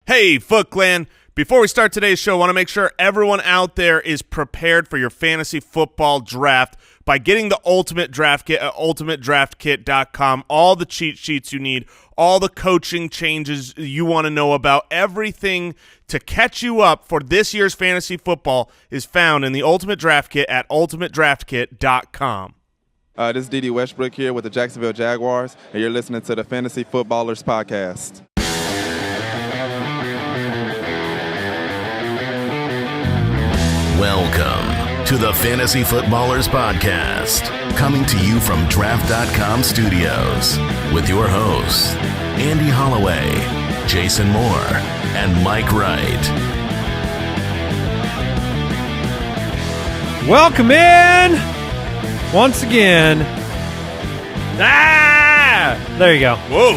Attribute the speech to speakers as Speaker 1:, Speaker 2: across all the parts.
Speaker 1: Hey, Foot Clan. Before we start today's show, I want to make sure everyone out there is prepared for your fantasy football draft by getting the Ultimate Draft Kit at ultimatedraftkit.com. All the cheat sheets you need, all the coaching changes you want to know about, everything to catch you up for this year's fantasy football is found in the Ultimate Draft Kit at ultimatedraftkit.com.
Speaker 2: This is Dede Westbrook here with the Jacksonville Jaguars, and you're listening to the Fantasy Footballers Podcast.
Speaker 3: Welcome to the Fantasy Footballers Podcast, coming to you from Draft.com Studios with your hosts, Andy Holloway, Jason Moore, and Mike Wright.
Speaker 4: Welcome in once again. There you go.
Speaker 1: Whoa.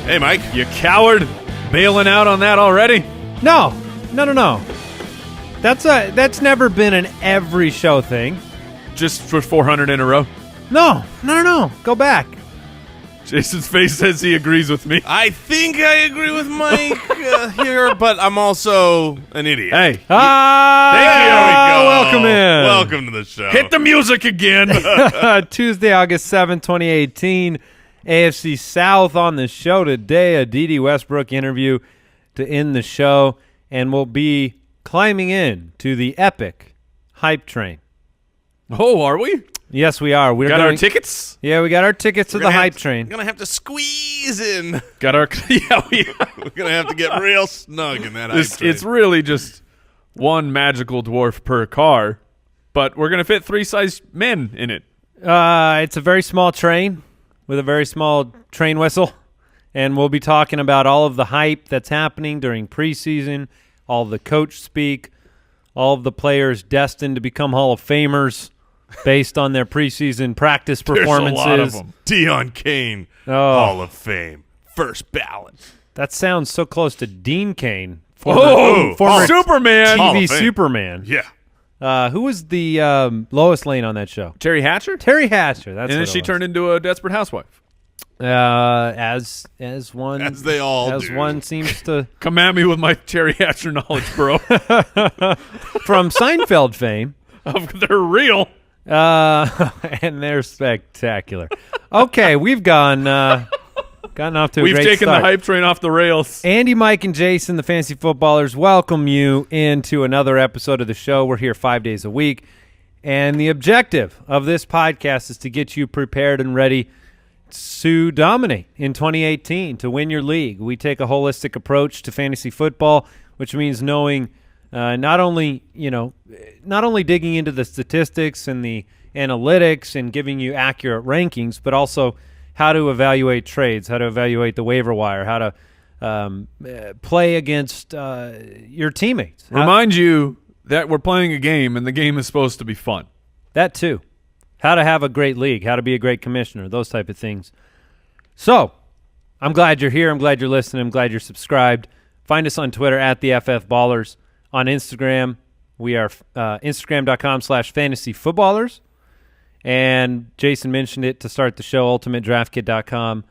Speaker 1: Hey, Mike.
Speaker 4: You coward. Bailing out on that already? No. That's never been an every show thing.
Speaker 5: Just for 400 in a row?
Speaker 4: No. Go back.
Speaker 5: Jason's face says he agrees with me.
Speaker 1: I think I agree with Mike here, but I'm also an idiot.
Speaker 5: Hey.
Speaker 1: There we go.
Speaker 4: Welcome in.
Speaker 1: Welcome to the show.
Speaker 5: Hit the music again.
Speaker 4: Tuesday, August 7th, 2018. AFC South on the show today. A Dede Westbrook interview to end the show. And we'll be climbing in to the epic hype train.
Speaker 5: Oh, are we?
Speaker 4: Yes, we are. We
Speaker 5: got our tickets?
Speaker 4: Yeah, we got our tickets to the hype train.
Speaker 1: We're going to have to squeeze in.
Speaker 5: Got our yeah,
Speaker 1: We're going to have to get real snug in that hype train.
Speaker 5: It's really just one magical dwarf per car, but we're going to fit 3-size men in it.
Speaker 4: It's a very small train with a very small train whistle, and we'll be talking about all of the hype that's happening during preseason, all of the coach speak, all of the players destined to become Hall of Famers based on their preseason practice performances.
Speaker 5: There's a lot of them.
Speaker 1: Deion Kane, Hall of Fame, first ballot.
Speaker 4: That sounds so close to Dean Kane,
Speaker 5: former
Speaker 4: TV
Speaker 5: Superman.
Speaker 1: Hall of Fame.
Speaker 4: Superman.
Speaker 1: Yeah.
Speaker 4: Who was the Lois Lane on that show?
Speaker 5: Terry Hatcher?
Speaker 4: Terry Hatcher. That's
Speaker 5: and then
Speaker 4: what
Speaker 5: she
Speaker 4: it was.
Speaker 5: turned into a desperate housewife.
Speaker 4: As
Speaker 1: they all
Speaker 4: as
Speaker 1: do.
Speaker 4: one seems to
Speaker 5: Come at me with my Terry Hatcher knowledge, bro.
Speaker 4: from Seinfeld fame.
Speaker 5: They're real.
Speaker 4: And they're spectacular. Okay, we've gotten off to a
Speaker 5: We've
Speaker 4: great
Speaker 5: taken
Speaker 4: start.
Speaker 5: the hype train off the rails.
Speaker 4: Andy, Mike, and Jason, the Fantasy Footballers, welcome you into another episode of the show. We're here 5 days a week, and the objective of this podcast is to get you prepared and ready to dominate in 2018, to win your league. We take a holistic approach to fantasy football, which means knowing not only digging into the statistics and the analytics and giving you accurate rankings, but also how to evaluate trades, how to evaluate the waiver wire, how to play against your teammates.
Speaker 5: Remind you that we're playing a game, and the game is supposed to be fun.
Speaker 4: That too. How to have a great league, how to be a great commissioner, those type of things. So, I'm glad you're here. I'm glad you're listening. I'm glad you're subscribed. Find us on Twitter at the FF Ballers. On Instagram, we are Instagram.com/fantasyfootballers. And Jason mentioned it to start the show, ultimatedraftkit.com,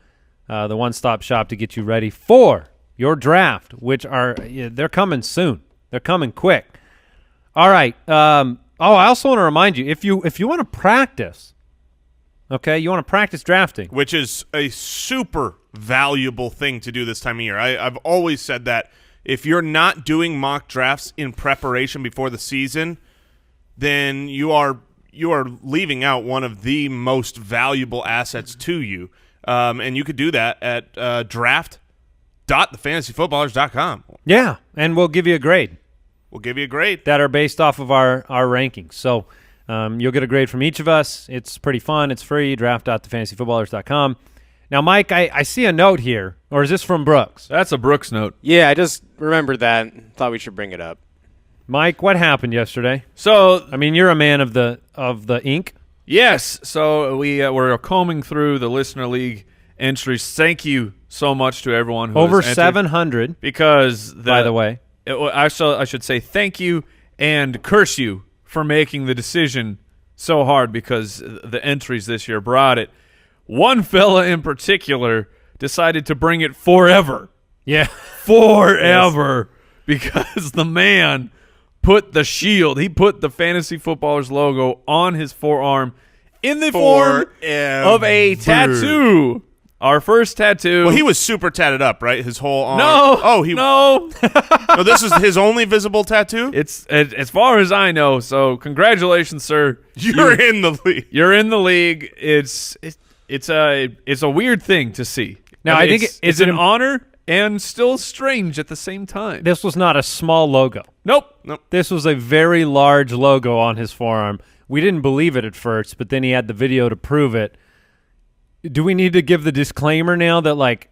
Speaker 4: the one-stop shop to get you ready for your draft, which they're coming soon. They're coming quick. All right. I also want to remind you, if you want to practice, okay, you want to practice drafting.
Speaker 1: Which is a super valuable thing to do this time of year. I've always said that if you're not doing mock drafts in preparation before the season, then you are leaving out one of the most valuable assets to you. And you could do that at draft.thefantasyfootballers.com.
Speaker 4: Yeah, and we'll give you a grade.
Speaker 1: We'll give you a grade.
Speaker 4: That are based off of our rankings. So you'll get a grade from each of us. It's pretty fun. It's free, draft.thefantasyfootballers.com. Now, Mike, I see a note here, or is this from Brooks?
Speaker 5: That's a Brooks note.
Speaker 6: Yeah, I just remembered that and thought we should bring it up.
Speaker 4: Mike, what happened yesterday?
Speaker 5: So,
Speaker 4: I mean, you're a man of the ink.
Speaker 5: Yes. So we were combing through the Listener League entries. Thank you so much to everyone who
Speaker 4: Over
Speaker 5: has entered,
Speaker 4: 700,
Speaker 5: because
Speaker 4: by the way.
Speaker 5: I should say thank you and curse you for making the decision so hard, because the entries this year brought it. One fella in particular decided to bring it forever.
Speaker 4: Yeah.
Speaker 5: forever because the man put the shield. He put the Fantasy Footballers logo on his forearm in the form of a tattoo. Our first tattoo.
Speaker 1: Well, he was super tatted up, right? His whole arm.
Speaker 5: No.
Speaker 1: Oh,
Speaker 5: no.
Speaker 1: No, this is his only visible tattoo?
Speaker 5: It's as far as I know. So congratulations, sir.
Speaker 1: You're in the league.
Speaker 5: You're in the league. It's a weird thing to see.
Speaker 4: Now, I think
Speaker 5: it's an honor and still strange at the same time.
Speaker 4: This was not a small logo.
Speaker 5: Nope.
Speaker 4: This was a very large logo on his forearm. We didn't believe it at first, but then he had the video to prove it. Do we need to give the disclaimer now that, like,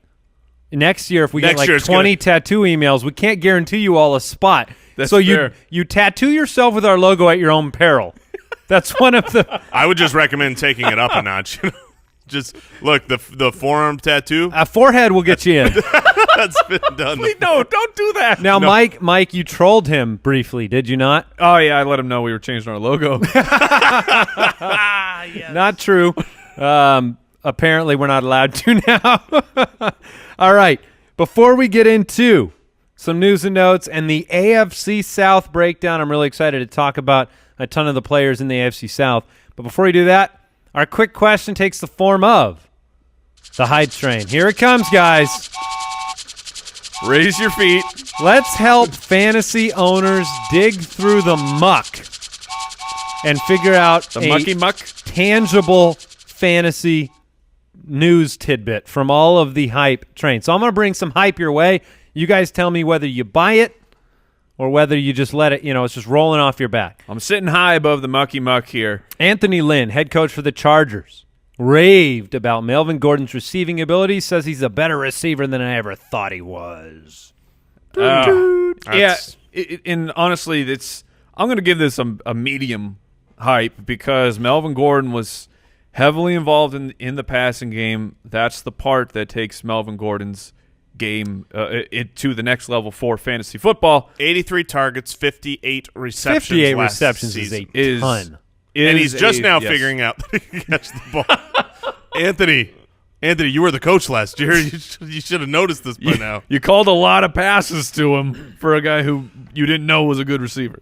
Speaker 4: next year if we get, like, 20 tattoo emails, we can't guarantee you all a spot.
Speaker 5: That's
Speaker 4: so
Speaker 5: fair.
Speaker 4: you tattoo yourself with our logo at your own peril. That's one of the –
Speaker 1: I would just recommend taking it up a notch. Just look, the forearm tattoo.
Speaker 4: a forehead will get you in.
Speaker 1: That's been done.
Speaker 5: No, don't do that.
Speaker 4: Now, Mike, you trolled him briefly, did you not?
Speaker 5: Oh, yeah, I let him know we were changing our logo.
Speaker 4: Not true. Apparently, we're not allowed to now. All right. Before we get into some news and notes and the AFC South breakdown, I'm really excited to talk about a ton of the players in the AFC South. But before we do that, our quick question takes the form of the hype train. Here it comes, guys.
Speaker 5: Raise your feet.
Speaker 4: Let's help fantasy owners dig through the muck and figure out
Speaker 5: The mucky muck.
Speaker 4: tangible fantasy news tidbit from all of the hype train. So I'm going to bring some hype your way. You guys tell me whether you buy it or whether you just let it, it's just rolling off your back.
Speaker 5: I'm sitting high above the mucky muck here.
Speaker 4: Anthony Lynn, head coach for the Chargers, raved about Melvin Gordon's receiving ability, says he's a better receiver than I ever thought he was.
Speaker 5: Yeah, and honestly, I'm going to give this a medium hype because Melvin Gordon was heavily involved in the passing game. That's the part that takes Melvin Gordon's game to the next level for fantasy football.
Speaker 1: 83 targets, 58 receptions.
Speaker 4: 58
Speaker 1: last
Speaker 4: receptions
Speaker 1: season.
Speaker 4: is a ton.
Speaker 1: And he's just now figuring out that he can catch the ball. Anthony, you were the coach last year. You should have noticed this by now.
Speaker 5: You called a lot of passes to him for a guy who you didn't know was a good receiver.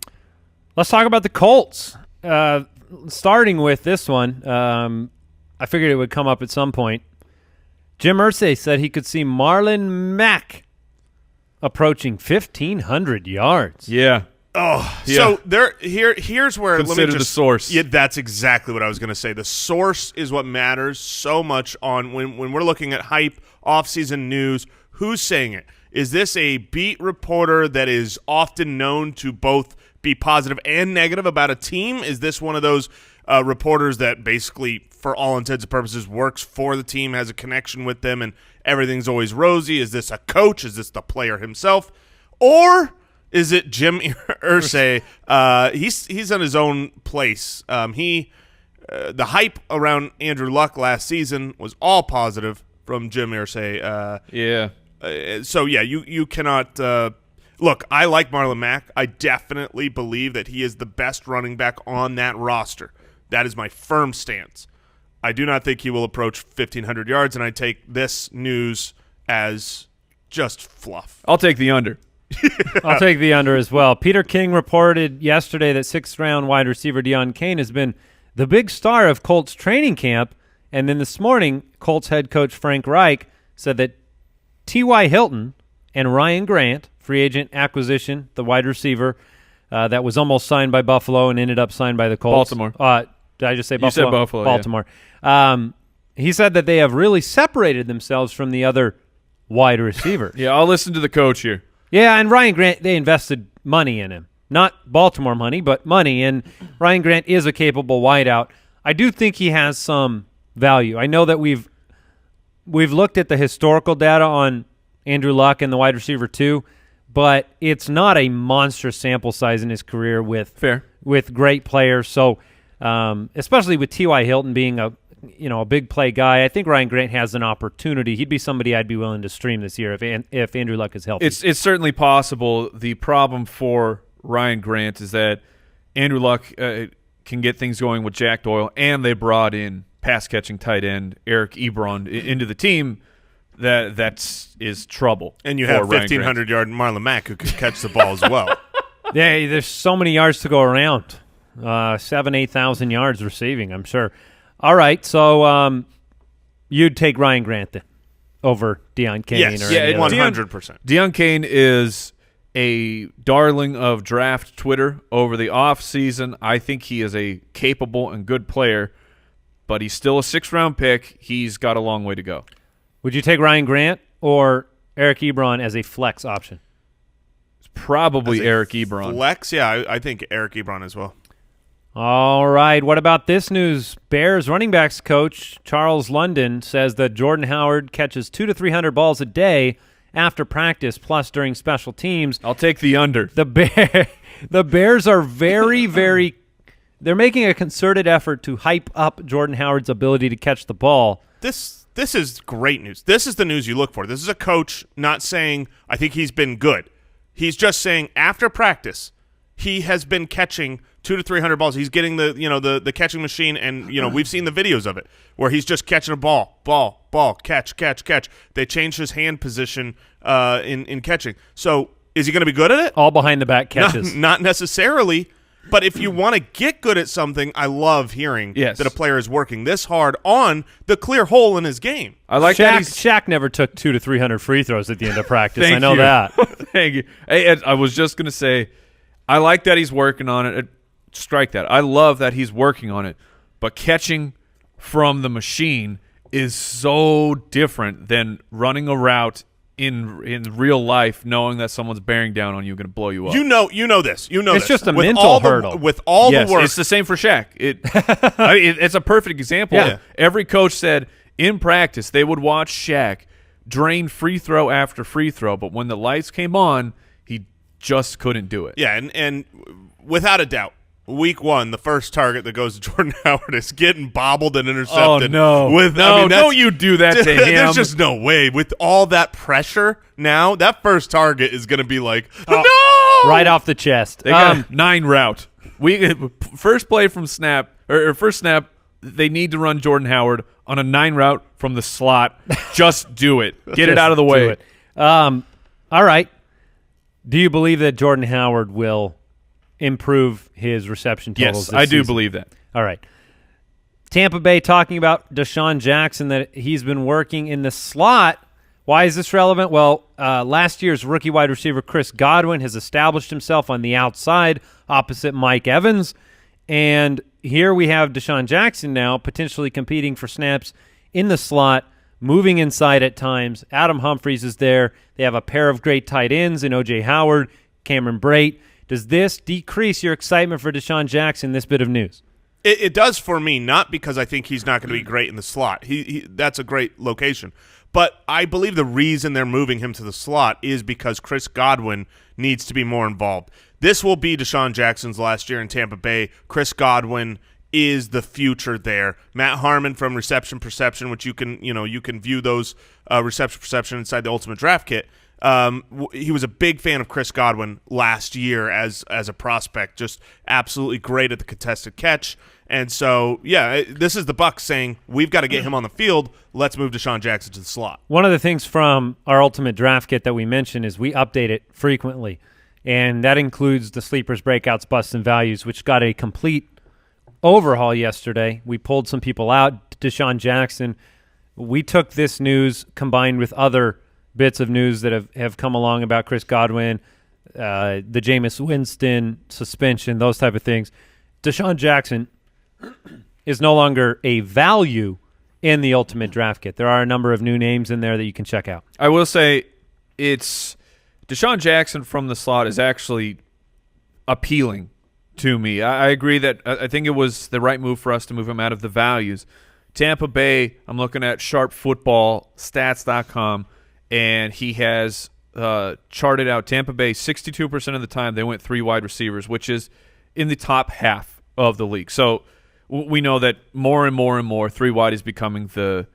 Speaker 4: Let's talk about the Colts. Starting with this one, I figured it would come up at some point. Jim Irsay said he could see Marlon Mack approaching 1,500 yards.
Speaker 5: Yeah.
Speaker 1: Oh,
Speaker 5: yeah.
Speaker 1: So here's where
Speaker 5: Consider the source.
Speaker 1: Yeah, that's exactly what I was going to say. The source is what matters so much on when we're looking at hype, off-season news. Who's saying it? Is this a beat reporter that is often known to both be positive and negative about a team? Is this one of those reporters that basically, for all intents and purposes, works for the team, has a connection with them, and everything's always rosy? Is this a coach? Is this the player himself? Or is it Jim Irsay? He's in his own place. The hype around Andrew Luck last season was all positive from Jim Irsay. You cannot look, I like Marlon Mack. I definitely believe that he is the best running back on that roster. That is my firm stance. I do not think he will approach 1,500 yards, and I take this news as just fluff.
Speaker 5: I'll take the under.
Speaker 4: I'll take the under as well. Peter King reported yesterday that sixth-round wide receiver Deon Cain has been the big star of Colts training camp, and then this morning, Colts head coach Frank Reich said that T.Y. Hilton and Ryan Grant, free agent acquisition, the wide receiver that was almost signed by Buffalo and ended up signed by the Colts.
Speaker 5: Baltimore.
Speaker 4: Did I just say Buffalo?
Speaker 5: You said Buffalo,
Speaker 4: Baltimore. Yeah. He said that they have really separated themselves from the other wide receivers.
Speaker 5: Yeah, I'll listen to the coach here.
Speaker 4: Yeah, and Ryan Grant, they invested money in him. Not Baltimore money, but money. And Ryan Grant is a capable wideout. I do think he has some value. I know that we've looked at the historical data on Andrew Luck and the wide receiver too, but it's not a monstrous sample size in his career with great players. So especially with T.Y. Hilton being a big play guy, I think Ryan Grant has an opportunity. He'd be somebody I'd be willing to stream this year if Andrew Luck is healthy.
Speaker 5: It's certainly possible. The problem for Ryan Grant is that Andrew Luck can get things going with Jack Doyle, and they brought in pass-catching tight end Eric Ebron into the team. that is trouble.
Speaker 1: And you
Speaker 5: for
Speaker 1: have
Speaker 5: Ryan
Speaker 1: 1,500-yard Marlon Mack who can catch the ball as well.
Speaker 4: Yeah, there's so many yards to go around. 8,000 yards receiving, I'm sure. All right, so you'd take Ryan Grant then over Deion Kane?
Speaker 1: Yes,
Speaker 4: or any other?
Speaker 1: 100%.
Speaker 5: Deion Kane is a darling of draft Twitter over the offseason. I think he is a capable and good player, but he's still a 6th-round pick. He's got a long way to go.
Speaker 4: Would you take Ryan Grant or Eric Ebron as a flex option?
Speaker 5: It's probably Eric Ebron.
Speaker 1: Flex? Yeah, I think Eric Ebron as well.
Speaker 4: All right, what about this news? Bears running backs coach Charles London says that Jordan Howard catches 200 to 300 balls a day after practice, plus during special teams.
Speaker 5: I'll take the under.
Speaker 4: The Bears are very, very – they're making a concerted effort to hype up Jordan Howard's ability to catch the ball.
Speaker 1: This is great news. This is the news you look for. This is a coach not saying, I think he's been good. He's just saying after practice, he has been catching 200 to 300 balls. He's getting the catching machine, and we've seen the videos of it where he's just catching a ball, catch. They changed his hand position in catching. So is he going to be good at it?
Speaker 4: All behind the back catches.
Speaker 1: Not necessarily. But if you want to get good at something, I love hearing that a player is working this hard on the clear hole in his game.
Speaker 5: I like that
Speaker 4: Shaq never took 200 to 300 free throws at the end of practice.
Speaker 5: Thank
Speaker 4: I know
Speaker 5: you.
Speaker 4: that.
Speaker 5: Thank you. Hey, Ed, I was just going to say, I like that he's working on it. Strike that. I love that he's working on it. But catching from the machine is so different than running a route in real life, knowing that someone's bearing down on you, going to blow you up.
Speaker 1: You know this.
Speaker 4: It's just a mental hurdle.
Speaker 1: With all the work.
Speaker 5: It's the same for Shaq. It's a perfect example.
Speaker 4: Yeah.
Speaker 5: Every coach said in practice they would watch Shaq drain free throw after free throw, but when the lights came on, he just couldn't do it.
Speaker 1: Yeah, and without a doubt, week 1, the first target that goes to Jordan Howard is getting bobbled and intercepted.
Speaker 5: Oh, no. Don't you do that to him.
Speaker 1: There's just no way. With all that pressure now, that first target is going to be like, no!
Speaker 4: Right off the chest.
Speaker 5: They got 9 route. First play from snap, or first snap, they need to run Jordan Howard on a 9 route from the slot. Just do it. Get it out of the way.
Speaker 4: All right. Do you believe that Jordan Howard will improve his reception totals
Speaker 5: Yes,
Speaker 4: this
Speaker 5: I do
Speaker 4: season?
Speaker 5: believe that.
Speaker 4: All right. Tampa Bay talking about Deshaun Jackson, that he's been working in the slot. Why is this relevant? Well, last year's rookie wide receiver Chris Godwin has established himself on the outside opposite Mike Evans. And here we have Deshaun Jackson now potentially competing for snaps in the slot, moving inside at times. Adam Humphries is there. They have a pair of great tight ends in O.J. Howard, Cameron Brate. Does this decrease your excitement for Deshaun Jackson, this bit of news?
Speaker 1: It does for me, not because I think he's not going to be great in the slot. That's a great location. But I believe the reason they're moving him to the slot is because Chris Godwin needs to be more involved. This will be Deshaun Jackson's last year in Tampa Bay. Chris Godwin is the future there. Matt Harmon from Reception Perception, which you can view those Reception Perception inside the Ultimate Draft Kit. He was a big fan of Chris Godwin last year as a prospect, just absolutely great at the contested catch. And so, yeah, this is the Bucs saying, we've got to get him on the field. Let's move Deshaun Jackson to the slot.
Speaker 4: One of the things from our Ultimate Draft Kit that we mentioned is we update it frequently, and that includes the Sleepers, Breakouts, Busts, and Values, which got a complete overhaul yesterday. We pulled some people out. Deshaun Jackson. We took this news combined with other bits of news that have come along about Chris Godwin, the Jameis Winston suspension, those type of things. Deshaun Jackson is no longer a value in the Ultimate Draft Kit. There are a number of new names in there that you can check out.
Speaker 5: I will say it's Deshaun Jackson from the slot is actually appealing to me. I agree that I think it was the right move for us to move him out of the values. Tampa Bay, I'm looking at sharpfootballstats.com, and he has charted out Tampa Bay 62% of the time they went 3 wide receivers, which is in the top half of the league. So we know that more and more 3 wide is becoming the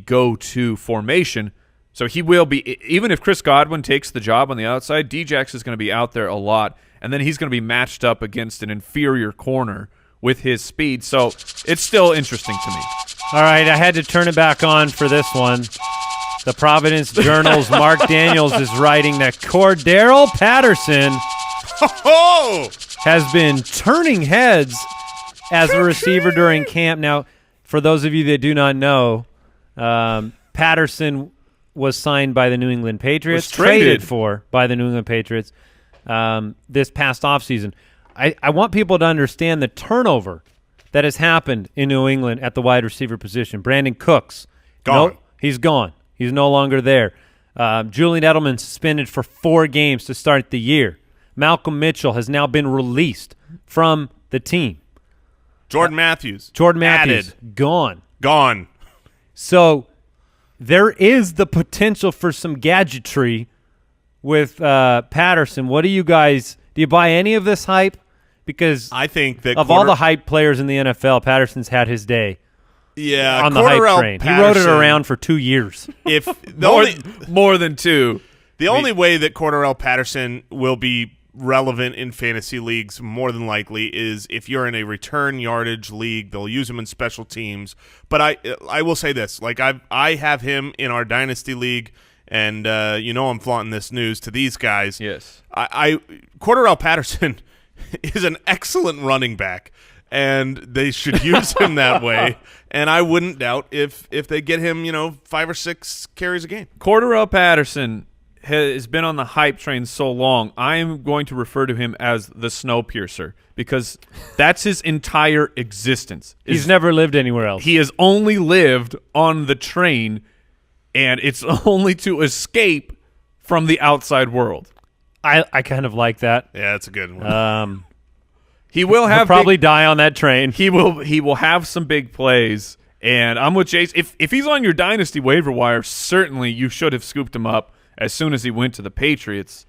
Speaker 5: go-to formation. So he will be, even if Chris Godwin takes the job on the outside, D-Jax is going to be out there a lot, and then he's going to be matched up against an inferior corner with his speed. So it's still interesting to me.
Speaker 4: All right, I had to turn it back on for this one. The Providence Journal's Mark Daniels is writing that Cordero Patterson has been turning heads as a receiver during camp. Now, for those of you that do not know, Patterson was signed by the New England Patriots, traded for by the New England Patriots this past offseason. I want people to understand the turnover that has happened in New England at the wide receiver position. Brandon Cooks.
Speaker 1: Gone.
Speaker 4: He's gone. He's no longer there. Julian Edelman suspended for 4 games to start the year. Malcolm Mitchell has now been released from the team.
Speaker 1: Jordan Matthews.
Speaker 4: Added. Gone. So there is the potential for some gadgetry with Patterson. What do you guys – do you buy any of this hype? Because
Speaker 1: I think that
Speaker 4: of all the hype players in the NFL, Patterson's had his day.
Speaker 1: Yeah,
Speaker 4: on the hype train. He rode it around for 2 years.
Speaker 1: If
Speaker 5: more than 2.
Speaker 1: The only way that Cordero Patterson will be relevant in fantasy leagues, more than likely, is if you're in a return yardage league. They'll use him in special teams. But I will say this: like I have him in our dynasty league, and I'm flaunting this news to these guys.
Speaker 5: Yes,
Speaker 1: Cordero Patterson is an excellent running back, and they should use him that way. And I wouldn't doubt if they get him, 5 or 6 carries a game.
Speaker 5: Cordero Patterson has been on the hype train so long, I am going to refer to him as the Snowpiercer because that's his entire existence.
Speaker 4: He's never lived anywhere else.
Speaker 5: He has only lived on the train, and it's only to escape from the outside world.
Speaker 4: I kind of like that.
Speaker 1: Yeah, that's a good one.
Speaker 5: He will
Speaker 4: He'll probably die on that train.
Speaker 5: He will have some big plays, and I'm with Jace. If he's on your dynasty waiver wire, certainly you should have scooped him up as soon as he went to the Patriots,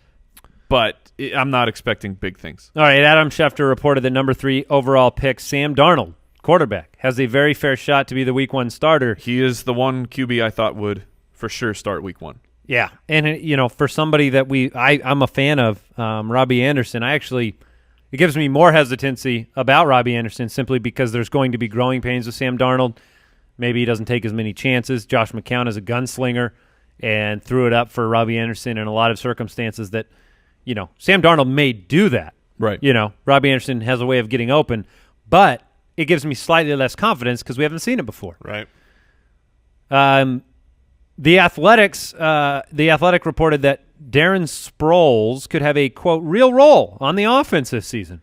Speaker 5: but I'm not expecting big things.
Speaker 4: All right, Adam Schefter reported that number 3 overall pick Sam Darnold, quarterback, has a very fair shot to be the Week 1 starter.
Speaker 5: He is the one QB I thought would for sure start Week 1.
Speaker 4: Yeah, and for somebody that I'm a fan of, Robbie Anderson, it gives me more hesitancy about Robbie Anderson simply because there's going to be growing pains with Sam Darnold. Maybe he doesn't take as many chances. Josh McCown is a gunslinger and threw it up for Robbie Anderson in a lot of circumstances that, Sam Darnold may do that.
Speaker 5: Right.
Speaker 4: Robbie Anderson has a way of getting open, but it gives me slightly less confidence because we haven't seen it before.
Speaker 1: Right.
Speaker 4: The Athletic reported that Darren Sproles could have a, quote, real role on the offense this season.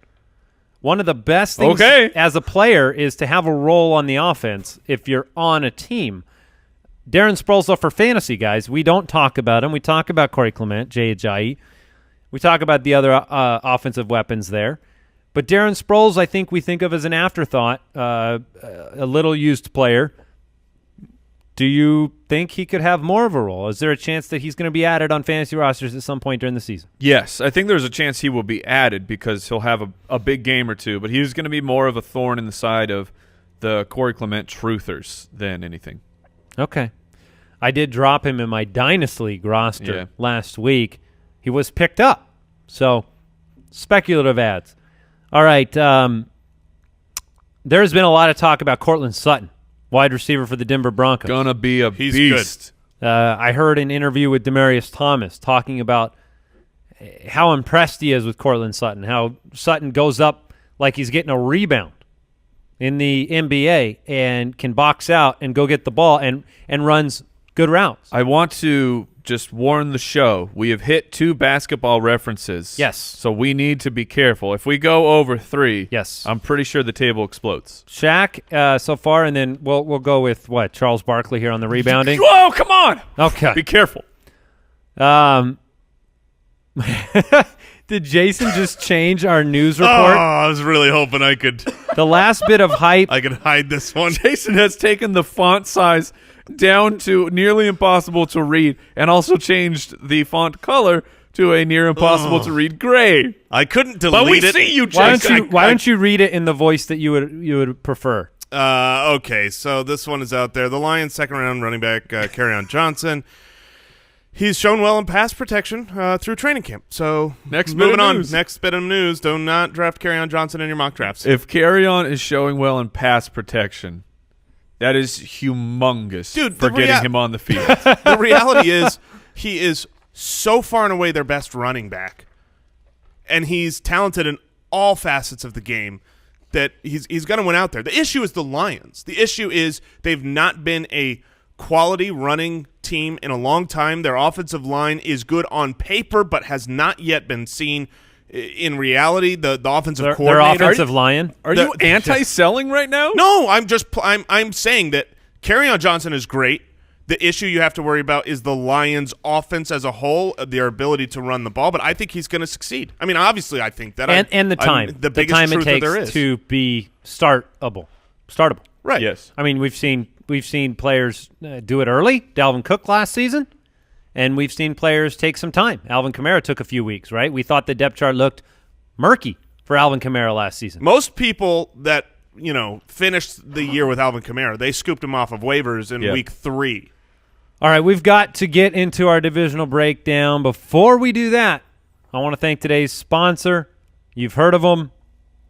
Speaker 4: One of the best things as a player is to have a role on the offense if you're on a team. Darren Sproles, though, for fantasy, guys, we don't talk about him. We talk about Corey Clement, Jay Ajayi. We talk about the other offensive weapons there. But Darren Sproles, I think we think of as an afterthought, a little-used player. Do you think he could have more of a role? Is there a chance that he's going to be added on fantasy rosters at some point during the season?
Speaker 5: Yes, I think there's a chance he will be added because he'll have a big game or two, but he's going to be more of a thorn in the side of the Corey Clement truthers than anything.
Speaker 4: Okay. I did drop him in my Dynasty League roster last week. He was picked up. So, speculative ads. All right. There's been a lot of talk about Cortland Sutton, wide receiver for the Denver Broncos.
Speaker 5: Gonna be a beast.
Speaker 1: Good.
Speaker 4: I heard an interview with Demaryius Thomas talking about how impressed he is with Cortland Sutton, how Sutton goes up like he's getting a rebound in the NBA and can box out and go get the ball and runs good routes.
Speaker 5: I want to just warn the show. We have hit 2 basketball references.
Speaker 4: Yes.
Speaker 5: So we need to be careful. If we go over 3,
Speaker 4: yes,
Speaker 5: I'm pretty sure the table explodes.
Speaker 4: Shaq so far, and then we'll go with what? Charles Barkley here on the rebounding.
Speaker 5: Whoa, come on.
Speaker 4: Okay.
Speaker 5: Be careful.
Speaker 4: Did Jason just change our news
Speaker 1: Oh,
Speaker 4: report?
Speaker 1: I was really hoping I could
Speaker 4: The last bit of hype.
Speaker 1: I could hide this one.
Speaker 5: Jason has taken the font size down to nearly impossible to read and also changed the font color to a near impossible to read gray.
Speaker 1: I couldn't delete
Speaker 5: But we
Speaker 1: it.
Speaker 5: see you, Jason.
Speaker 4: Why don't you read it in the voice that you would prefer?
Speaker 1: Okay, so this one is out there. The Lions' second-round running back, Kerryon Johnson. He's shown well in pass protection through training camp. So moving on. Next bit of news. Do not draft Kerryon Johnson in your mock drafts.
Speaker 5: If Kerryon is showing well in pass protection, That is humongous,
Speaker 1: dude,
Speaker 5: for getting him on the field.
Speaker 1: The reality is he is so far and away their best running back, and he's talented in all facets of the game that he's going to win out there. The issue is the Lions. The issue is they've not been a quality running team in a long time. Their offensive line is good on paper but has not yet been seen in reality. The offensive coordinator.
Speaker 4: Their offensive line.
Speaker 5: Are you anti-selling right now?
Speaker 1: No, I'm saying that Kerryon Johnson is great. The issue you have to worry about is the Lions' offense as a whole, their ability to run the ball. But I think he's going to succeed. I mean, obviously, I think that.
Speaker 4: And the time.
Speaker 1: The biggest
Speaker 4: time it
Speaker 1: truth
Speaker 4: takes
Speaker 1: there is.
Speaker 4: to be startable.
Speaker 1: Right.
Speaker 5: Yes.
Speaker 4: I mean, we've seen players do it early. Dalvin Cook last season. And we've seen players take some time. Alvin Kamara took a few weeks, right? We thought the depth chart looked murky for Alvin Kamara last season.
Speaker 1: Most people that, finished the year with Alvin Kamara, they scooped him off of waivers in week 3.
Speaker 4: All right, we've got to get into our divisional breakdown. Before we do that, I want to thank today's sponsor. You've heard of them.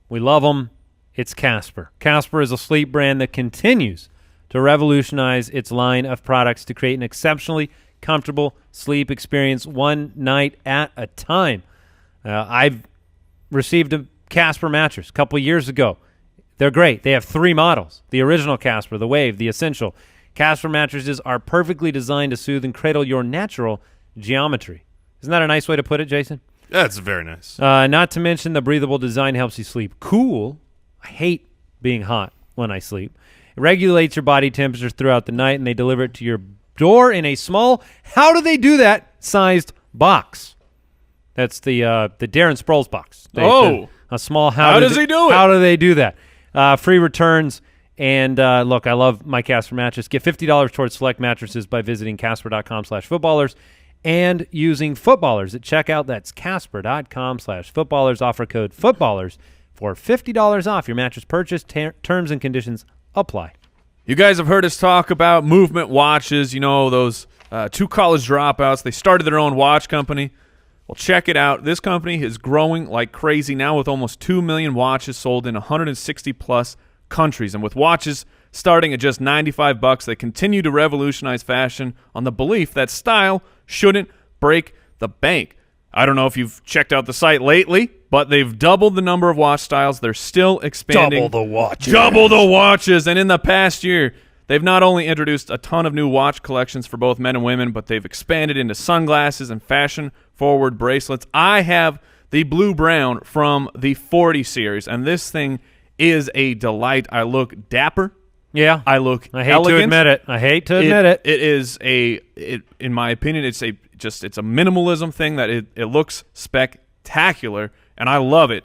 Speaker 4: We love them. It's Casper. Casper is a sleep brand that continues to revolutionize its line of products to create an exceptionally comfortable sleep experience one night at a time. I've received a Casper mattress a couple years ago. They're great. They have 3 models: the original Casper, the Wave, the Essential. Casper mattresses are perfectly designed to soothe and cradle your natural geometry. Isn't that a nice way to put it, Jason?
Speaker 1: That's very nice.
Speaker 4: Not to mention the breathable design helps you sleep cool. I hate being hot when I sleep. It regulates your body temperature throughout the night, and they deliver it to your door in a small, how do they do that, sized box. That's the Darren Sproles box. A small, how does he do it? How do they do that? Free returns. And look, I love my Casper mattress. Get $50 towards select mattresses by visiting Casper.com/footballers and using footballers at checkout. That's Casper.com/footballers. Offer code footballers for $50 off your mattress purchase. Terms and conditions apply.
Speaker 5: You guys have heard us talk about movement watches. Those 2 college dropouts. They started their own watch company. Well, check it out. This company is growing like crazy now with almost 2 million watches sold in 160-plus countries, and with watches starting at just $95, they continue to revolutionize fashion on the belief that style shouldn't break the bank. I don't know if you've checked out the site lately, but they've doubled the number of watch styles. They're still expanding.
Speaker 4: Double the watches.
Speaker 5: And in the past year, they've not only introduced a ton of new watch collections for both men and women, but they've expanded into sunglasses and fashion-forward bracelets. I have the blue-brown from the 40 series, and this thing is a delight. I look dapper.
Speaker 4: Yeah.
Speaker 5: I look
Speaker 4: I hate
Speaker 5: elegant.
Speaker 4: to admit it.
Speaker 5: It is in my opinion, it's a minimalism thing that it looks spectacular, and I love it.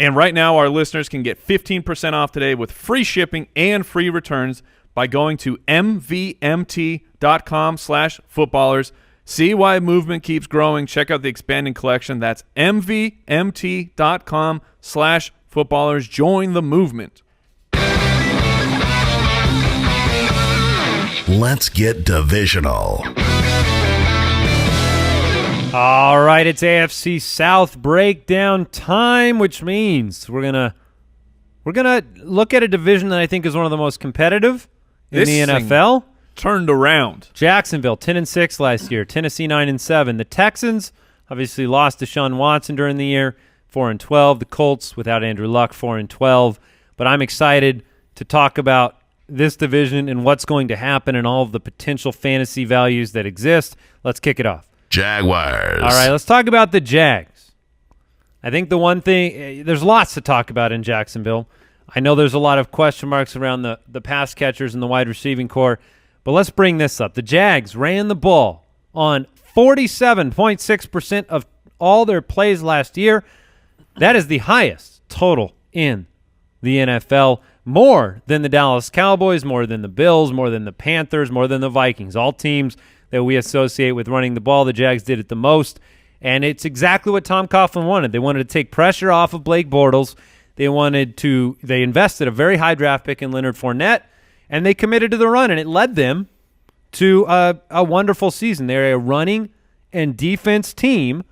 Speaker 5: And right now, our listeners can get 15% off today with free shipping and free returns by going to mvmt.com/footballers. See why movement keeps growing. Check out the expanding collection. That's mvmt.com/footballers. Join the movement.
Speaker 3: Let's get divisional.
Speaker 4: All right, it's AFC South Breakdown time, which means we're gonna look at a division that I think is one of the most competitive in the NFL.
Speaker 5: Turned around.
Speaker 4: Jacksonville 10-6 last year. Tennessee 9-7. The Texans obviously lost Deshaun Watson during the year. 4-12. The Colts, without Andrew Luck, 4-12. But I'm excited to talk about this division and what's going to happen and all of the potential fantasy values that exist. Let's kick it off.
Speaker 3: Jaguars.
Speaker 4: All right, let's talk about the Jags. I think the one thing, there's lots to talk about in Jacksonville. I know there's a lot of question marks around the pass catchers and the wide receiving core, but let's bring this up. The Jags ran the ball on 47.6% of all their plays last year. That is the highest total in the NFL, more than the Dallas Cowboys, more than the Bills, more than the Panthers, more than the Vikings. All teams that we associate with running the ball, the Jags did it the most, and it's exactly what Tom Coughlin wanted. They wanted to take pressure off of Blake Bortles. They invested a very high draft pick in Leonard Fournette, and they committed to the run, and it led them to a wonderful season. They're a running and defense team,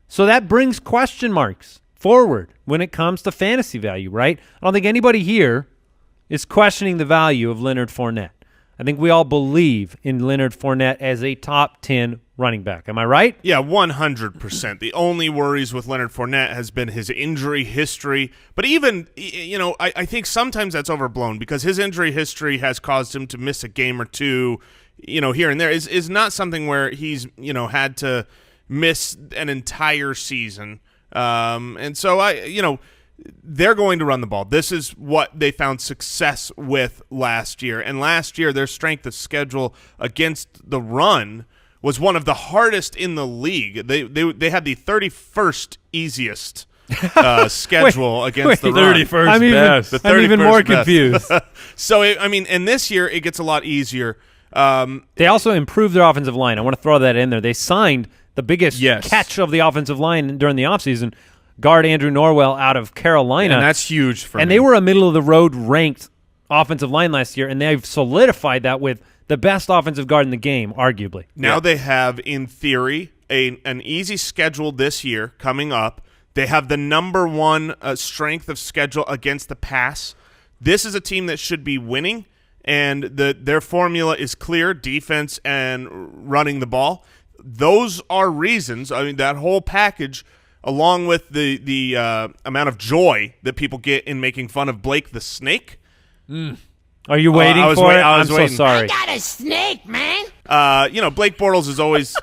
Speaker 4: so that brings question marks forward when it comes to fantasy value, right? I don't think anybody here is questioning the value of Leonard Fournette. I think we all believe in Leonard Fournette as a top 10 running back. Am I right?
Speaker 1: Yeah, 100%. The only worries with Leonard Fournette has been his injury history. But even, I think sometimes that's overblown because his injury history has caused him to miss a game or two, here and there. Is not something where he's, had to miss an entire season. And so, they're going to run the ball. This is what they found success with last year. And last year, their strength of schedule against the run was one of the hardest in the league. They had the 31st easiest schedule against the run.
Speaker 5: 31st best.
Speaker 4: I'm even more confused.
Speaker 1: So, and this year it gets a lot easier.
Speaker 4: They also improved their offensive line. I want to throw that in there. They signed the biggest catch of the offensive line during the offseason, guard Andrew Norwell out of Carolina.
Speaker 5: And that's huge for
Speaker 4: And
Speaker 5: me.
Speaker 4: they were a middle-of-the-road ranked offensive line last year, and they've solidified that with the best offensive guard in the game, arguably.
Speaker 1: Now they have, in theory, an easy schedule this year coming up. They have the number one strength of schedule against the pass. This is a team that should be winning, and their formula is clear, defense and running the ball. Those are reasons. That whole package, along with the amount of joy that people get in making fun of Blake the Snake.
Speaker 4: Are you waiting for it? I'm so sorry.
Speaker 7: I got a snake, man.
Speaker 1: Blake Bortles is always,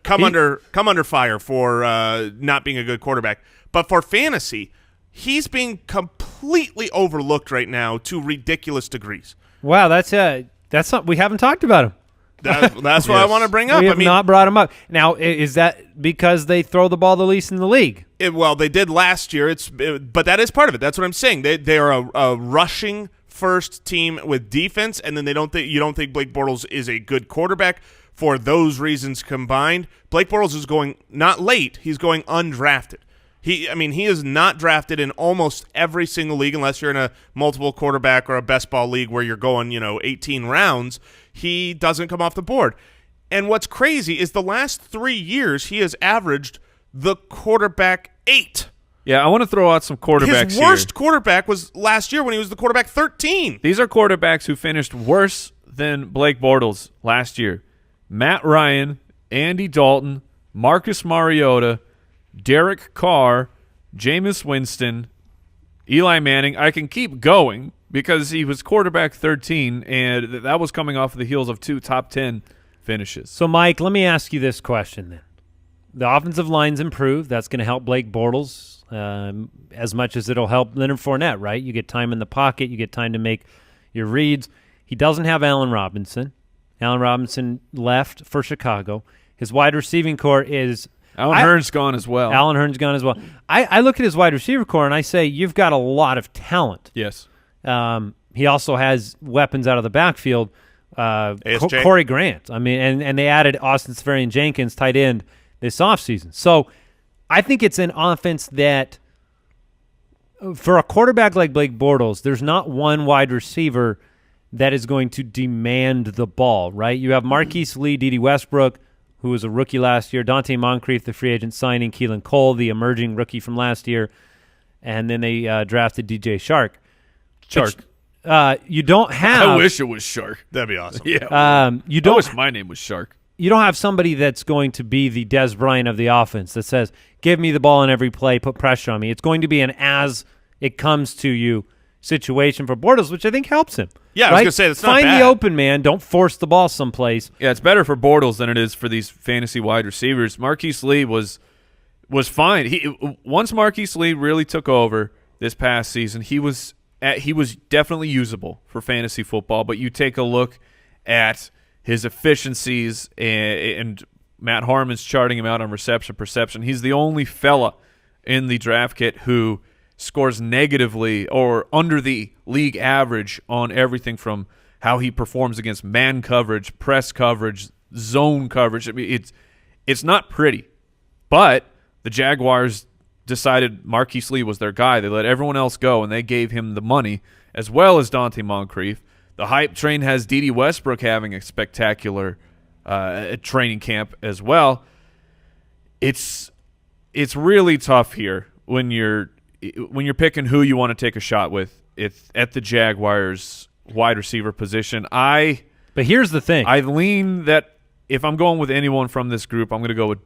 Speaker 1: come under fire for not being a good quarterback. But for fantasy, he's being completely overlooked right now to ridiculous degrees.
Speaker 4: Wow, that's something we haven't talked about him.
Speaker 1: That's what I want to bring up.
Speaker 4: We have not brought him up. Now, is that because they throw the ball the least in the league?
Speaker 1: They did last year. But that is part of it. That's what I'm saying. They are a rushing first team with defense, and then you don't think Blake Bortles is a good quarterback for those reasons combined. Blake Bortles is going not late. He's going undrafted. He is not drafted in almost every single league unless you're in a multiple quarterback or a best ball league where you're going, 18 rounds. He doesn't come off the board. And what's crazy is the last 3 years he has averaged the quarterback 8.
Speaker 5: Yeah, I want to throw out some quarterbacks
Speaker 1: His worst quarterback was last year when he was the quarterback 13.
Speaker 5: These are quarterbacks who finished worse than Blake Bortles last year. Matt Ryan, Andy Dalton, Marcus Mariota, Derek Carr, Jameis Winston, Eli Manning. I can keep going because he was quarterback 13, and that was coming off of the heels of 2 top 10 finishes.
Speaker 4: So, Mike, let me ask you this question then. The offensive line's improved. That's going to help Blake Bortles as much as it'll help Leonard Fournette, right? You get time in the pocket. You get time to make your reads. He doesn't have Allen Robinson. Allen Robinson left for Chicago. His wide receiving core is
Speaker 5: Allen Hurn's gone as well.
Speaker 4: Allen Hurn's gone as well. I look at his wide receiver core and I say, you've got a lot of talent.
Speaker 5: Yes.
Speaker 4: He also has weapons out of the backfield.
Speaker 1: ASJ.
Speaker 4: Corey Grant. And they added Austin Seferian-Jenkins, tight end, this offseason. So I think it's an offense that, for a quarterback like Blake Bortles, there's not one wide receiver that is going to demand the ball, right? You have Marquise Lee, Dede Westbrook, who was a rookie last year, Dante Moncrief, the free agent signing, Keelan Cole, the emerging rookie from last year, and then they drafted DJ Shark. You don't have.
Speaker 5: I wish it was Shark.
Speaker 1: That'd be awesome.
Speaker 4: You
Speaker 5: I
Speaker 4: don't.
Speaker 5: wish my name was Shark.
Speaker 4: You don't have somebody that's going to be the Des Bryant of the offense that says, "Give me the ball in every play, put pressure on me." It's going to be an as it comes to you situation for Bortles, which I think helps him.
Speaker 1: Yeah,
Speaker 4: right?
Speaker 1: I was going to say, that's not
Speaker 4: Find
Speaker 1: bad.
Speaker 4: the open man. Don't force the ball someplace.
Speaker 5: Yeah, it's better for Bortles than it is for these fantasy wide receivers. Marquise Lee was fine. Once Marquise Lee really took over this past season, he was definitely usable for fantasy football. But you take a look at his efficiencies, and Matt Harmon's charting him out on reception perception. He's the only fella in the draft kit who scores negatively or under the league average on everything from how he performs against man coverage, press coverage, zone coverage. I mean, it's not pretty. But the Jaguars decided Marquise Lee was their guy. They let everyone else go, and they gave him the money, as well as Dante Moncrief. The hype train has Dede Westbrook having a spectacular training camp as well. It's really tough here when you're picking who you want to take a shot with at the Jaguars wide receiver position.
Speaker 4: But here's the thing.
Speaker 5: I lean that if I'm going with anyone from this group, I'm going to go with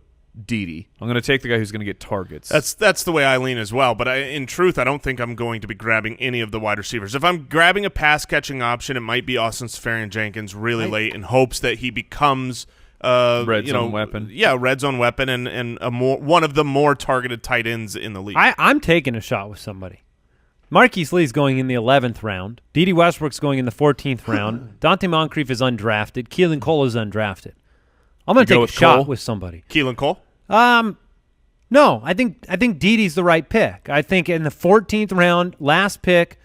Speaker 5: Dede. I'm going to take the guy who's going to get targets.
Speaker 1: That's the way I lean as well. But in truth, I don't think I'm going to be grabbing any of the wide receivers. If I'm grabbing a pass-catching option, it might be Austin Seferian-Jenkins really late in hopes that he becomes
Speaker 5: red zone weapon.
Speaker 1: Yeah, red zone weapon and one of the more targeted tight ends in the league.
Speaker 4: I'm taking a shot with somebody. Marquise Lee's going in the 11th round. Dede Westbrook's going in the 14th round. Dante Moncrief is undrafted. Keelan Cole is undrafted. I'm going to take a shot with somebody.
Speaker 1: Keelan Cole?
Speaker 4: No, I think Dede's the right pick. I think in the 14th round, last pick,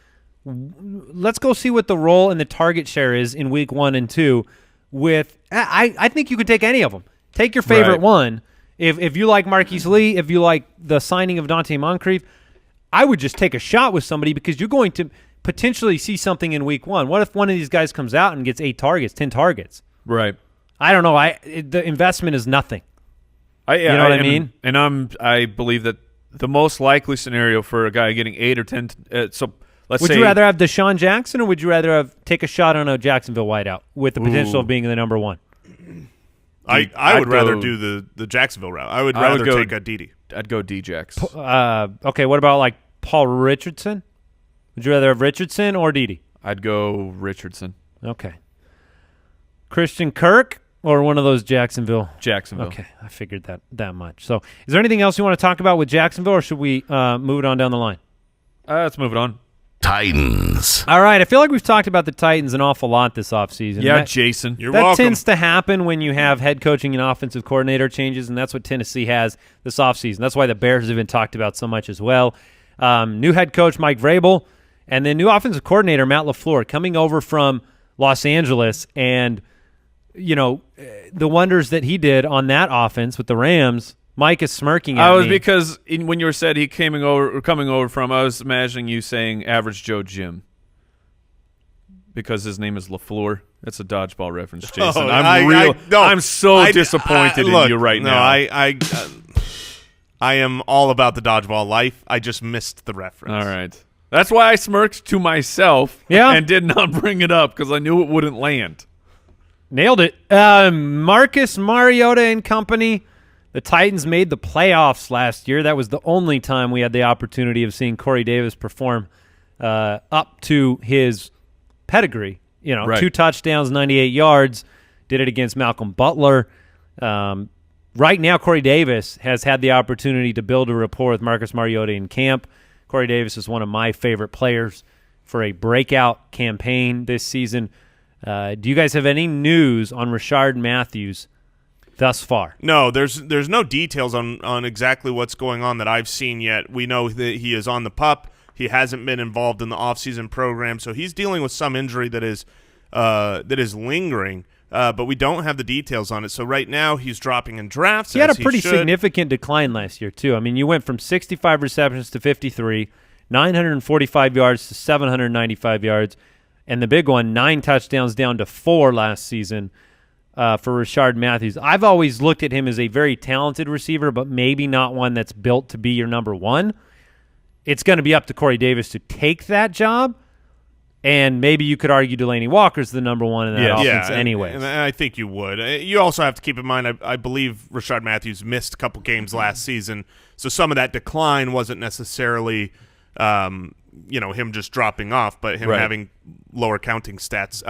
Speaker 4: let's go see what the role and the target share is in week 1 and 2. I think you could take any of them. Take your favorite one. If you like Marquise Lee, if you like the signing of Dante Moncrief, I would just take a shot with somebody because you're going to potentially see something in week 1. What if one of these guys comes out and gets 8 targets, 10 targets?
Speaker 5: Right.
Speaker 4: I don't know. The investment is nothing. You know what I mean?
Speaker 5: And I believe that the most likely scenario for a guy getting 8 or 10. Would you rather have Deshaun Jackson or would you rather take a shot on a Jacksonville wideout with the potential of being the number 1?
Speaker 1: I would rather do the Jacksonville route. I would rather take a Dede.
Speaker 5: I'd go D-Jax.
Speaker 4: Okay, what about like Paul Richardson? Would you rather have Richardson or Dede?
Speaker 5: I'd go Richardson.
Speaker 4: Okay. Christian Kirk or one of those Jacksonville?
Speaker 5: Jacksonville.
Speaker 4: Okay, I figured that much. So is there anything else you want to talk about with Jacksonville or should we move it on down the line?
Speaker 5: Let's move it on.
Speaker 3: Titans.
Speaker 4: All right, I feel like we've talked about the Titans an awful lot this offseason.
Speaker 5: Yeah, Jason.
Speaker 1: You're welcome.
Speaker 4: That tends to happen when you have head coaching and offensive coordinator changes, and that's what Tennessee has this offseason. That's why the Bears have been talked about so much as well. New head coach Mike Vrabel, and then new offensive coordinator Matt LaFleur coming over from Los Angeles, and the wonders that he did on that offense with the Rams. Mike is smirking at me.
Speaker 5: Because when you said he coming over from, I was imagining you saying Average Joe Jim. Because his name is LaFleur. That's a dodgeball reference, Jason. I'm so disappointed in you right now.
Speaker 1: I am all about the dodgeball life. I just missed the reference.
Speaker 5: All right. That's why I smirked to myself and did not bring it up because I knew it wouldn't land.
Speaker 4: Nailed it. Marcus Mariota and company. The Titans made the playoffs last year. That was the only time we had the opportunity of seeing Corey Davis perform up to his pedigree. 2 touchdowns, 98 yards. Did it against Malcolm Butler. Right now, Corey Davis has had the opportunity to build a rapport with Marcus Mariota in camp. Corey Davis is one of my favorite players for a breakout campaign this season. Do you guys have any news on Rashard Matthews thus far?
Speaker 1: No, there's no details on exactly what's going on that I've seen yet. We know that he is on the PUP. He hasn't been involved in the offseason program, so he's dealing with some injury that is lingering, but we don't have the details on it. So right now he's dropping in drafts.
Speaker 4: He had a pretty significant decline last year, too. I mean, you went from 65 receptions to 53, 945 yards to 795 yards, and the big one, 9 touchdowns down to 4 last season. For Rashard Matthews. I've always looked at him as a very talented receiver, but maybe not one that's built to be your number 1. It's going to be up to Corey Davis to take that job, and maybe you could argue Delaney Walker's the number 1 in that offense anyway.
Speaker 1: And I think you would. You also have to keep in mind, I believe Rashard Matthews missed a couple games last season, so some of that decline wasn't necessarily him just dropping off, but him having lower counting stats.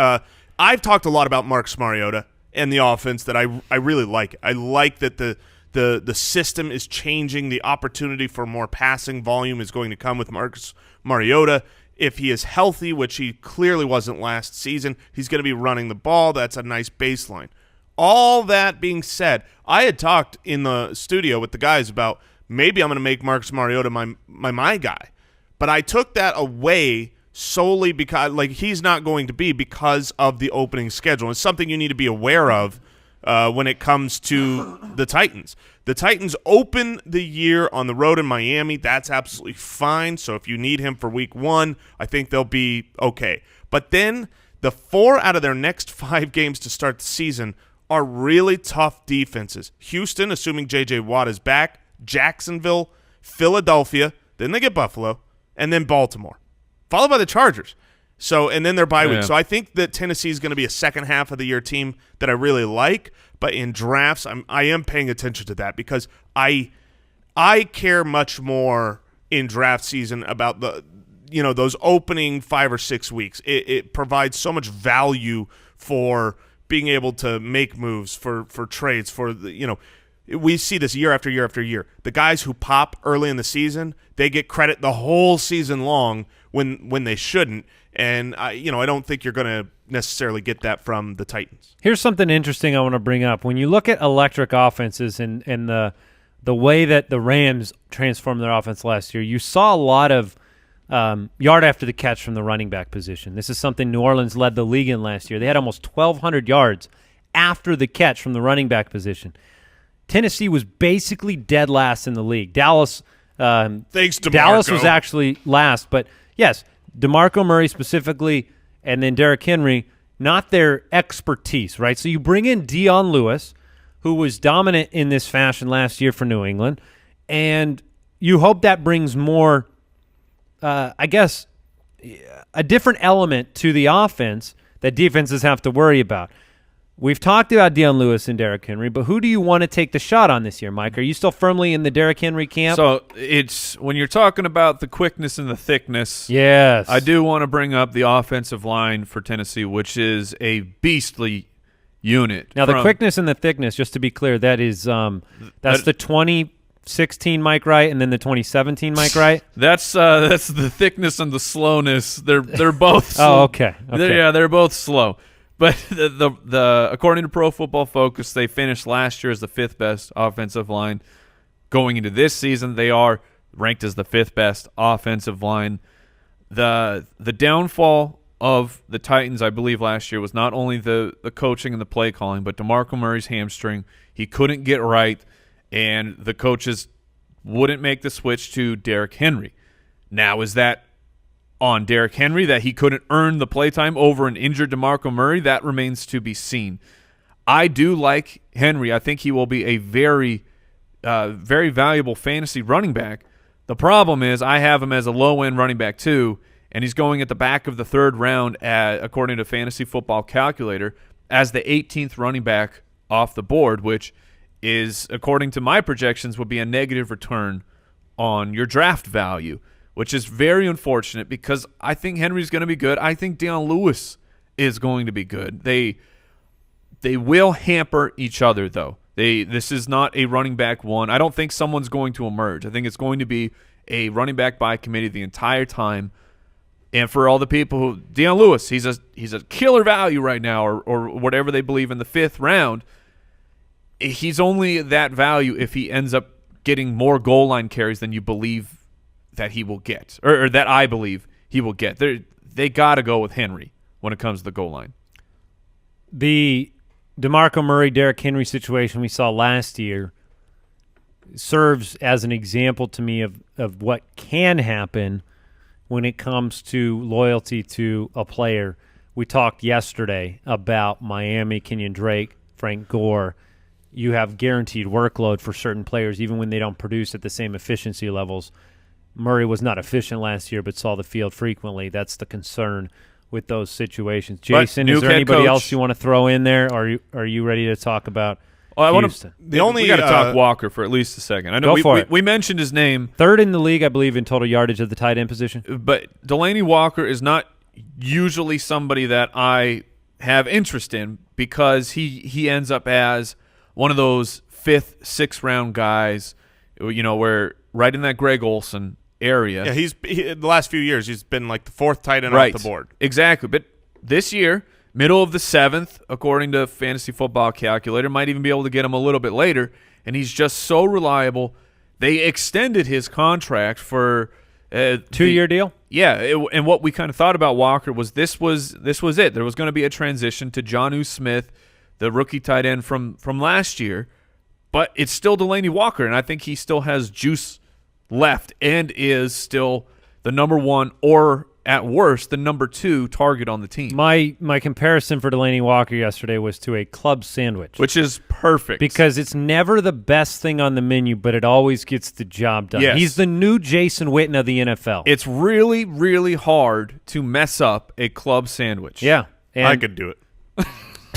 Speaker 1: I've talked a lot about Marcus Mariota and the offense that I really like. I like that the system is changing. The opportunity for more passing volume is going to come with Marcus Mariota. If he is healthy, which he clearly wasn't last season, he's going to be running the ball. That's a nice baseline. All that being said, I had talked in the studio with the guys about maybe I'm going to make Marcus Mariota my guy. But I took that away solely because he's not going to be because of the opening schedule. It's something you need to be aware of when it comes to the Titans. The Titans open the year on the road in Miami. That's absolutely fine. So if you need him for week 1, I think they'll be okay. But then the 4 out of their next 5 games to start the season are really tough defenses. Houston, assuming J.J. Watt is back, Jacksonville, Philadelphia, then they get Buffalo, and then Baltimore. followed by the Chargers. So, and then their bye week.
Speaker 5: Yeah.
Speaker 1: So I think that Tennessee is going to be a second half of the year team that I really like. But in drafts, I am paying attention to that because I care much more in draft season about those opening 5 or 6 weeks. It provides so much value for being able to make moves for trades we see this year after year after year. The guys who pop early in the season, they get credit the whole season long when they shouldn't. And I don't think you're going to necessarily get that from the Titans.
Speaker 4: Here's something interesting I want to bring up. When you look at electric offenses and the way that the Rams transformed their offense last year, you saw a lot of yard after the catch from the running back position. This is something New Orleans led the league in last year. They had almost 1,200 yards after the catch from the running back position. Tennessee was basically dead last in the league. Dallas
Speaker 1: Thanks, DeMarco.
Speaker 4: Dallas was actually last, but yes, DeMarco Murray specifically and then Derrick Henry, not their expertise, right? So you bring in Dion Lewis, who was dominant in this fashion last year for New England, and you hope that brings more, a different element to the offense that defenses have to worry about. We've talked about Dion Lewis and Derrick Henry, but who do you want to take the shot on this year, Mike? Are you still firmly in the Derrick Henry camp?
Speaker 5: So it's when you're talking about the quickness and the thickness.
Speaker 4: Yes.
Speaker 5: I do want to bring up the offensive line for Tennessee, which is a beastly unit.
Speaker 4: Now, the quickness and the thickness, just to be clear, that is that's the 2016 Mike Wright and then the 2017 Mike Wright?
Speaker 5: That's the thickness and the slowness. They're both slow.
Speaker 4: Oh, okay.
Speaker 5: They're both slow. But the according to Pro Football Focus, they finished last year as the 5th best offensive line. Going into this season, they are ranked as the 5th best offensive line. The downfall of the Titans, I believe, last year was not only the coaching and the play calling, but DeMarco Murray's hamstring. He couldn't get right, and the coaches wouldn't make the switch to Derrick Henry. Now, is that on Derrick Henry that he couldn't earn the playtime over an injured DeMarco Murray? That remains to be seen. I do like Henry. I think he will be a very, very valuable fantasy running back. The problem is I have him as a low-end running back too, and he's going at the back of the 3rd round, according to Fantasy Football Calculator, as the 18th running back off the board, which is, according to my projections, would be a negative return on your draft value, which is very unfortunate because I think Henry's going to be good. I think Dion Lewis is going to be good. They will hamper each other, though. This is not a running back one. I don't think someone's going to emerge. I think it's going to be a running back by committee the entire time. And for all the people who Dion Lewis, he's a killer value right now, or whatever they believe in the 5th round. He's only that value if he ends up getting more goal line carries than you believe that he will get, or that I believe he will get. They got to go with Henry when it comes to the goal line.
Speaker 4: The DeMarco Murray, Derrick Henry situation we saw last year serves as an example to me of what can happen when it comes to loyalty to a player. We talked yesterday about Miami, Kenyon Drake, Frank Gore. You have guaranteed workload for certain players even when they don't produce at the same efficiency levels. Murray was not efficient last year but saw the field frequently. That's the concern with those situations. Jason, is there anybody else you want to throw in there? Or are you ready to talk about Houston?
Speaker 5: We got to talk Walker for at least a second. I know we mentioned his name.
Speaker 4: 3rd in the league, I believe, in total yardage at the tight end position.
Speaker 5: But Delanie Walker is not usually somebody that I have interest in because he ends up as one of those 5th, 6th round guys, where right in that Greg Olsen area.
Speaker 1: Yeah, the last few years he's been like the 4th tight end off the board.
Speaker 5: Exactly. But this year, middle of the 7th, according to Fantasy Football Calculator, might even be able to get him a little bit later, and he's just so reliable. They extended his contract for
Speaker 4: 2-year deal?
Speaker 5: Yeah, and what we kind of thought about Walker was this was it. There was going to be a transition to Jonnu Smith, the rookie tight end from last year, but it's still Delanie Walker, and I think he still has juice left and is still the number 1 or at worst, the number 2 target on the team.
Speaker 4: My comparison for Delanie Walker yesterday was to a club sandwich.
Speaker 5: Which is perfect.
Speaker 4: Because it's never the best thing on the menu, but it always gets the job done.
Speaker 5: Yes.
Speaker 4: He's the new Jason Witten of the NFL.
Speaker 5: It's really, really hard to mess up a club sandwich.
Speaker 4: Yeah. And
Speaker 1: I could do it.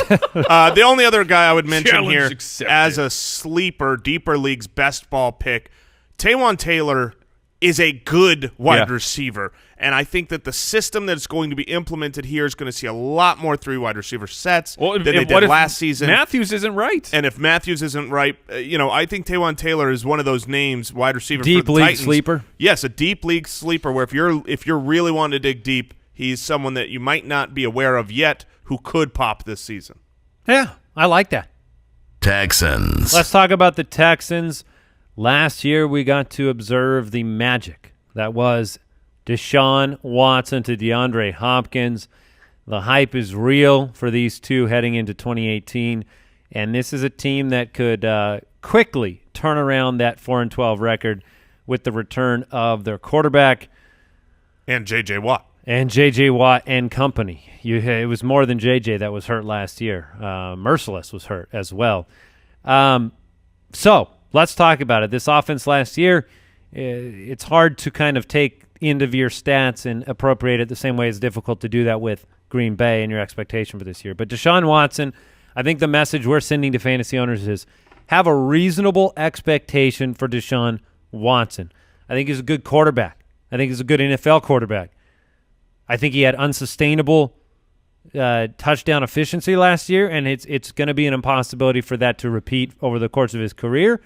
Speaker 1: The only other guy I would mention
Speaker 5: Challenge
Speaker 1: here
Speaker 5: accepted.
Speaker 1: as a sleeper, deeper leagues best ball pick, Taywan Taylor is a good wide receiver. And I think that the system that's going to be implemented here is going to see a lot more 3 wide receiver sets than they did last season.
Speaker 5: Matthews isn't right.
Speaker 1: And if Matthews isn't right, I think Taywan Taylor is one of those names, wide receiver
Speaker 4: deep
Speaker 1: for the
Speaker 4: league
Speaker 1: Titans.
Speaker 4: sleeper. Yes,
Speaker 1: a deep league sleeper where if you're really wanting to dig deep, he's someone that you might not be aware of yet who could pop this season.
Speaker 4: Yeah, I like that.
Speaker 3: Texans.
Speaker 4: Let's talk about the Texans. Last year, we got to observe the magic that was Deshaun Watson to DeAndre Hopkins. The hype is real for these two heading into 2018, and this is a team that could quickly turn around that 4-12 record with the return of their quarterback.
Speaker 1: And J.J. Watt.
Speaker 4: And J.J. Watt and company. It was more than J.J. that was hurt last year. Merciless was hurt as well. So let's talk about it. This offense last year, it's hard to kind of take end-of-year stats and appropriate it the same way it's difficult to do that with Green Bay and your expectation for this year. But Deshaun Watson, I think the message we're sending to fantasy owners is have a reasonable expectation for Deshaun Watson. I think he's a good quarterback. I think he's a good NFL quarterback. I think he had unsustainable touchdown efficiency last year, and it's going to be an impossibility for that to repeat over the course of his career.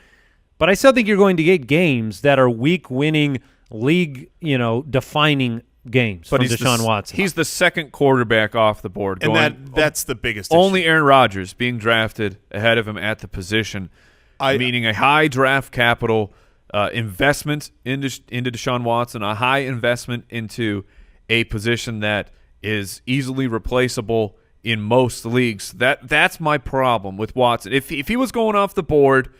Speaker 4: But I still think you're going to get games that are week-winning, league, games from Deshaun Watson.
Speaker 5: He's the second quarterback off the board.
Speaker 1: And that's the biggest
Speaker 5: only
Speaker 1: issue.
Speaker 5: Aaron Rodgers being drafted ahead of him at the position, meaning a high draft capital investment into Deshaun Watson, a high investment into a position that is easily replaceable in most leagues. That's my problem with Watson. If he was going off the board,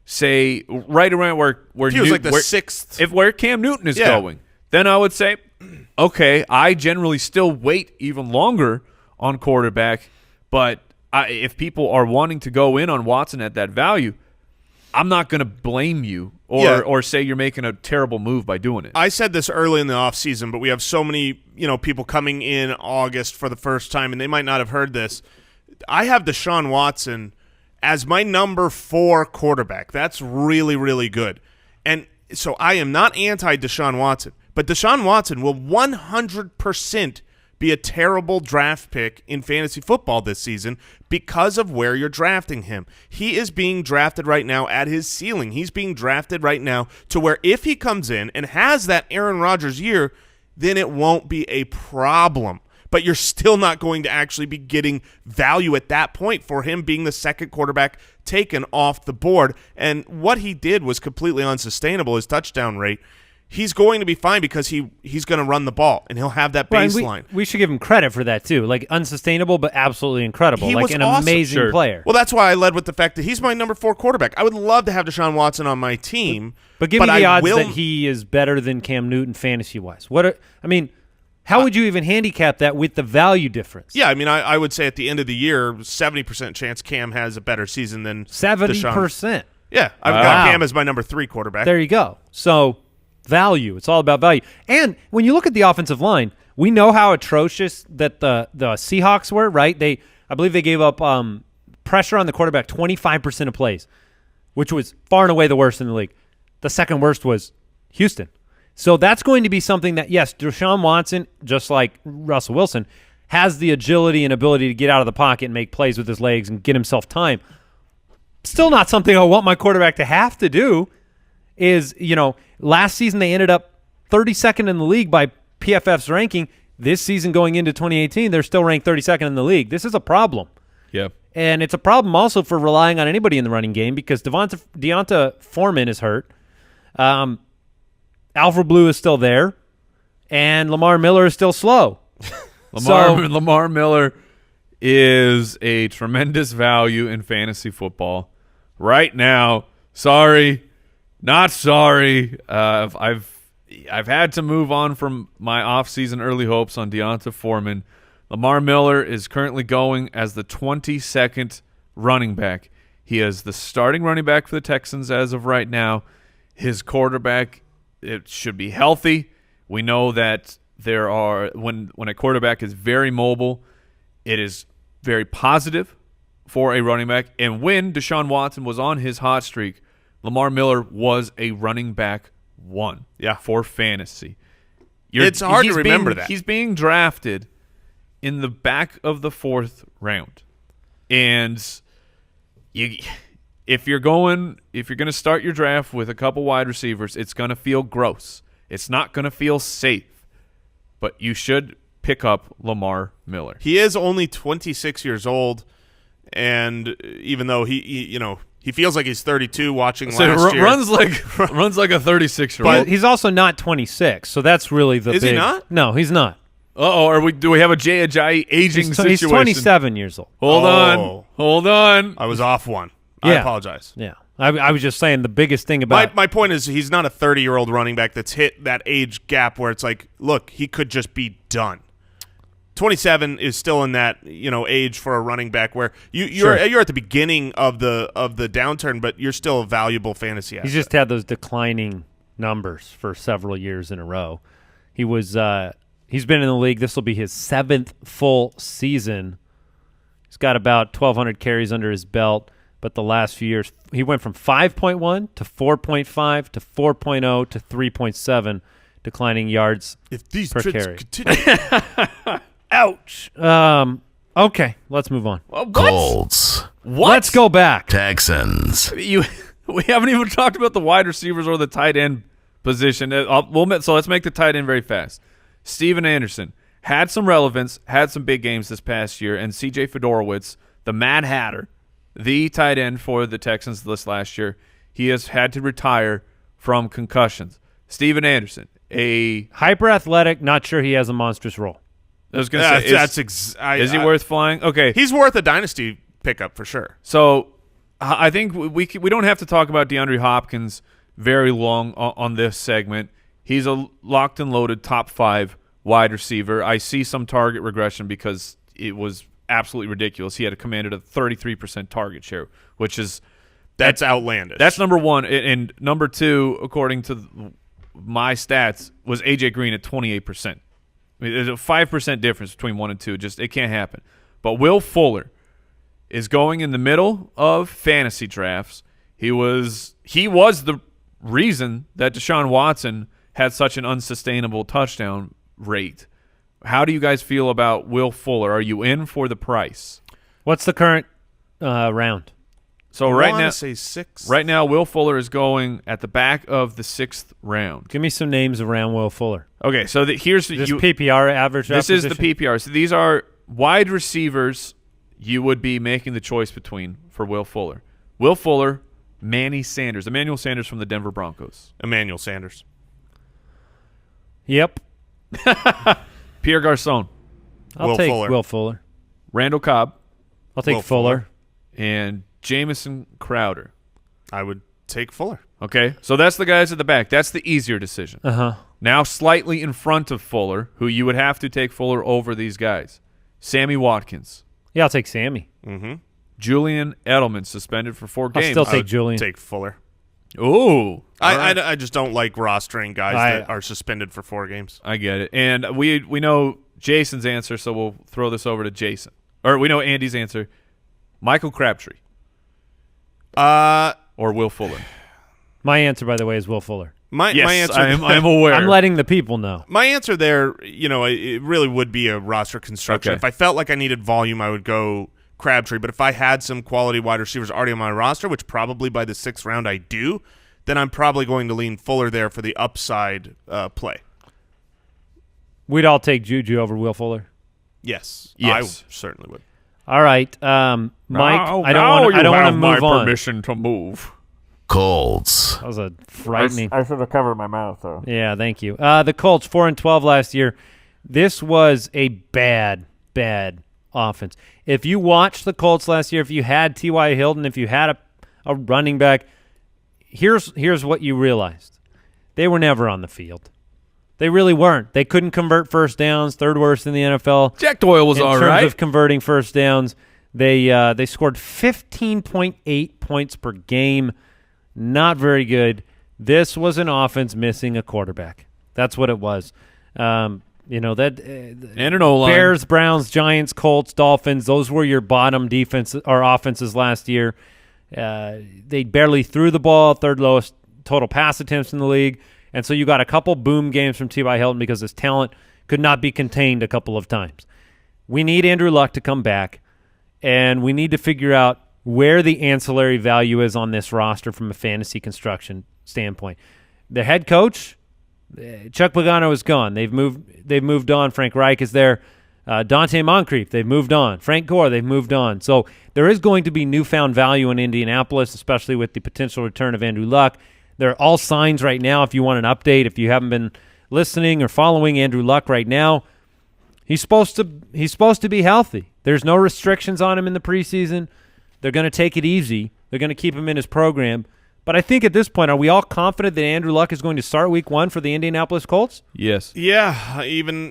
Speaker 5: say right around where
Speaker 1: he was like the sixth,
Speaker 5: where Cam Newton is going, then I would say, okay, I generally still wait even longer on quarterback. But if people are wanting to go in on Watson at that value, I'm not going to blame you or say you're making a terrible move by doing it.
Speaker 1: I said this early in the offseason, but we have so many people coming in August for the first time, and they might not have heard this. I have Deshaun Watson as my number 4 quarterback. That's really, really good. And so I am not anti-Deshaun Watson, but Deshaun Watson will 100% be a terrible draft pick in fantasy football this season because of where you're drafting him. He is being drafted right now at his ceiling. He's being drafted right now to where if he comes in and has that Aaron Rodgers year, then it won't be a problem. But you're still not going to actually be getting value at that point for him being the second quarterback taken off the board. And what he did was completely unsustainable, his touchdown rate. He's going to be fine because he's going to run the ball, and he'll have that baseline.
Speaker 4: We should give him credit for that, too. Like, unsustainable, but absolutely incredible.
Speaker 1: He
Speaker 4: like
Speaker 1: was
Speaker 4: an
Speaker 1: awesome.
Speaker 4: amazing player.
Speaker 1: Well, that's why I led with the fact that he's my number 4 quarterback. I would love to have Deshaun Watson on my team.
Speaker 4: But give me the odds that he is better than Cam Newton fantasy-wise. How would you even handicap that with the value difference?
Speaker 1: Yeah, I would say at the end of the year, 70% chance Cam has a better season than
Speaker 4: 70%?
Speaker 1: Deshaun. Yeah, I've got Cam as my number 3 quarterback.
Speaker 4: There you go. So value. It's all about value. And when you look at the offensive line, we know how atrocious that the Seahawks were, right? I believe they gave up pressure on the quarterback 25% of plays, which was far and away the worst in the league. The second worst was Houston. So that's going to be something that, yes, Deshaun Watson, just like Russell Wilson, has the agility and ability to get out of the pocket and make plays with his legs and get himself time. Still not something I want my quarterback to have to do. Last season they ended up 32nd in the league by PFF's ranking. This season going into 2018, they're still ranked 32nd in the league. This is a problem.
Speaker 5: Yeah.
Speaker 4: And it's a problem also for relying on anybody in the running game because Deonta Foreman is hurt. Alfred Blue is still there. And Lamar Miller is still slow.
Speaker 5: Lamar Miller is a tremendous value in fantasy football. Right now, sorry, not sorry. I've I've had to move on from my offseason early hopes on Deonta Foreman. Lamar Miller is currently going as the 22nd running back. He is the starting running back for the Texans as of right now. His quarterback, it should be healthy. We know that there are when a quarterback is very mobile, it is very positive for a running back. And when Deshaun Watson was on his hot streak, Lamar Miller was a running back 1 for fantasy.
Speaker 1: It's hard to remember that.
Speaker 5: He's being drafted in the back of the 4th round. And if you're going to start your draft with a couple wide receivers, it's going to feel gross. It's not going to feel safe. But you should pick up Lamar Miller.
Speaker 1: He is only 26 years old, and even though he feels like he's 32 watching last year.
Speaker 5: Runs like a 36-year-old.
Speaker 4: But he's also not 26, so that's really the
Speaker 1: Is
Speaker 4: big.
Speaker 1: he not?
Speaker 4: No, he's not.
Speaker 5: Uh-oh, do we have a Jay Ajayi aging situation?
Speaker 4: He's 27 years old.
Speaker 5: Hold on.
Speaker 1: I was off one. I apologize.
Speaker 4: Yeah. I was just saying the biggest thing about
Speaker 1: my point is he's not a 30-year-old running back that's hit that age gap where it's like, look, he could just be done. 27 is still in that age for a running back where you're at the beginning of the downturn, but you're still a valuable fantasy asset.
Speaker 4: He's just had those declining numbers for several years in a row. He's been in the league. This will be his 7th full season. He's got about 1,200 carries under his belt, but the last few years he went from 5.1 to 4.5 to 4.0 to 3.7 declining yards
Speaker 1: if these
Speaker 4: per
Speaker 1: trends
Speaker 4: carry.
Speaker 1: continue.
Speaker 4: Ouch. Okay, let's move on.
Speaker 3: Colts,
Speaker 4: Let's go back.
Speaker 3: Texans.
Speaker 5: We haven't even talked about the wide receivers or the tight end position. So let's make the tight end very fast. Steven Anderson had some relevance, had some big games this past year, and C.J. Fedorowicz, the Mad Hatter, the tight end for the Texans this last year, he has had to retire from concussions. Steven Anderson, a
Speaker 4: hyper athletic, not sure he has a monstrous role.
Speaker 5: I was going to say, is he worth flying? Okay.
Speaker 1: He's worth a dynasty pickup for sure.
Speaker 5: So I think we don't have to talk about DeAndre Hopkins very long on this segment. He's a locked and loaded top 5 wide receiver. I see some target regression because it was absolutely ridiculous. He had commanded a 33% target share, which is
Speaker 1: that's outlandish.
Speaker 5: That's number 1. And number 2, according to my stats, was A.J. Green at 28%. I mean, there's a 5% difference between 1 and 2. Just it can't happen. But Will Fuller is going in the middle of fantasy drafts. He was the reason that Deshaun Watson had such an unsustainable touchdown rate. How do you guys feel about Will Fuller? Are you in for the price?
Speaker 4: What's the current round?
Speaker 5: So
Speaker 1: say 6.
Speaker 5: Right now, Will Fuller is going at the back of the 6th round.
Speaker 4: Give me some names around Will Fuller.
Speaker 5: Okay, so here's
Speaker 4: this PPR average.
Speaker 5: This is the PPR. So these are wide receivers you would be making the choice between for Will Fuller. Will Fuller, Emmanuel Sanders from the Denver Broncos.
Speaker 1: Emmanuel Sanders.
Speaker 4: Yep.
Speaker 5: Pierre Garçon.
Speaker 4: I'll take Will Fuller.
Speaker 5: Randall Cobb.
Speaker 4: I'll take Fuller.
Speaker 5: And Jamison Crowder.
Speaker 1: I would take Fuller.
Speaker 5: Okay, so that's the guys at the back. That's the easier decision. Now slightly in front of Fuller, who you would have to take Fuller over these guys. Sammy Watkins.
Speaker 4: Yeah, I'll take Sammy.
Speaker 5: Julian Edelman, suspended for 4 games.
Speaker 4: I'll still take Julian.
Speaker 1: Take Fuller.
Speaker 5: Ooh.
Speaker 1: I just don't like rostering guys that are suspended for 4 games.
Speaker 5: I get it. And we know Jason's answer, so we'll throw this over to Jason. Or we know Andy's answer. Michael Crabtree. Or Will Fuller.
Speaker 4: My answer, by the way, is Will Fuller.
Speaker 1: My answer.
Speaker 5: I'm aware.
Speaker 4: I'm letting the people know.
Speaker 1: My answer there, it really would be a roster construction.
Speaker 5: Okay.
Speaker 1: If I felt like I needed volume, I would go Crabtree. But if I had some quality wide receivers already on my roster, which probably by the 6th round I do, then I'm probably going to lean Fuller there for the upside play.
Speaker 4: We'd all take Juju over Will Fuller.
Speaker 1: Yes. I certainly would.
Speaker 4: All right, Mike. I don't want to move on.
Speaker 5: Permission to move.
Speaker 3: Colts.
Speaker 4: That was a frightening.
Speaker 7: I should have covered my mouth, though.
Speaker 4: Yeah, thank you. The Colts 4-12 last year. This was a bad offense. If you watched the Colts last year, if you had T.Y. Hilton, if you had a running back, here's what you realized: they were never on the field. They really weren't. They couldn't convert first downs, third worst in the NFL.
Speaker 5: Jack Doyle was all
Speaker 4: in
Speaker 5: right.
Speaker 4: terms of converting first downs. They scored 15.8 points per game. Not very good. This was an offense missing a quarterback. That's what it was. And an O-line. Bears, Browns, Giants, Colts, Dolphins, those were your bottom defense or offenses last year. They barely threw the ball, third lowest total pass attempts in the league. And so you got a couple boom games from T.Y. Hilton because his talent could not be contained a couple of times. We need Andrew Luck to come back, and we need to figure out where the ancillary value is on this roster from a fantasy construction standpoint. The head coach, Chuck Pagano, is gone. They've moved on. Frank Reich is there. Dante Moncrief, they've moved on. Frank Gore, they've moved on. So there is going to be newfound value in Indianapolis, especially with the potential return of Andrew Luck. There are all signs right now, if you want an update, if you haven't been listening or following Andrew Luck right now, he's supposed to be healthy. There's no restrictions on him in the preseason. They're going to take it easy. They're going to keep him in his program. But I think at this point, are we all confident that Andrew Luck is going to start week 1 for the Indianapolis Colts?
Speaker 5: Yes.
Speaker 1: Yeah, even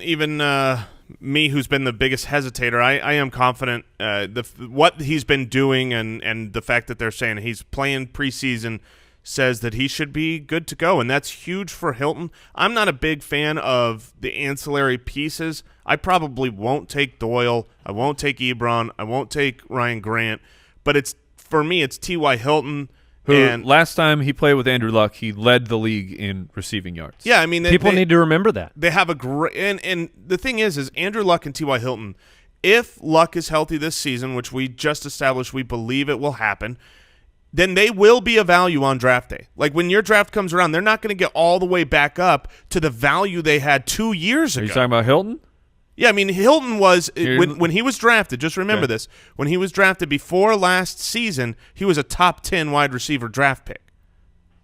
Speaker 1: me, who's been the biggest hesitator, I am confident. What he's been doing and the fact that they're saying he's playing preseason says that he should be good to go, and that's huge for Hilton. I'm not a big fan of the ancillary pieces. I probably won't take Doyle. I won't take Ebron. I won't take Ryan Grant. But for me, it's T.Y. Hilton.
Speaker 5: Who last time he played with Andrew Luck, he led the league in receiving yards.
Speaker 1: Yeah, I mean,
Speaker 4: people need to remember that.
Speaker 1: They have a great and the thing is Andrew Luck and T.Y. Hilton, if Luck is healthy this season, which we just established we believe it will happen, then they will be a value on draft day. Like when your draft comes around, they're not going to get all the way back up to the value they had 2 years ago.
Speaker 5: Are you talking about Hilton?
Speaker 1: Yeah, I mean, Hilton was when he was drafted, just remember this, when he was drafted before last season, he was a top 10 wide receiver draft pick.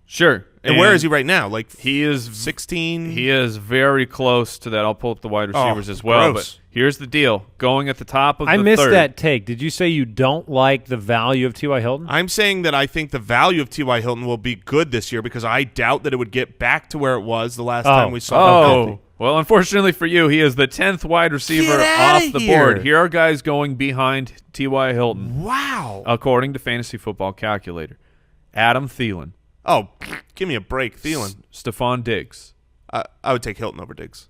Speaker 5: Sure.
Speaker 1: And where is he right now? Like
Speaker 5: he is
Speaker 1: 16?
Speaker 5: He is very close to that. I'll pull up the wide receivers as well.
Speaker 1: Gross.
Speaker 5: But here's the deal. Going at the top of the third.
Speaker 4: I missed that take. Did you say you don't like the value of T.Y. Hilton?
Speaker 1: I'm saying that I think the value of T.Y. Hilton will be good this year because I doubt that it would get back to where it was the last time we saw him healthy.
Speaker 5: Well, unfortunately for you, he is the 10th wide receiver off the board. Here are guys going behind T.Y. Hilton.
Speaker 1: Wow.
Speaker 5: According to Fantasy Football Calculator. Adam Thielen.
Speaker 1: Oh, give me a break. Thielen.
Speaker 5: Stephon Diggs.
Speaker 1: I would take Hilton over Diggs.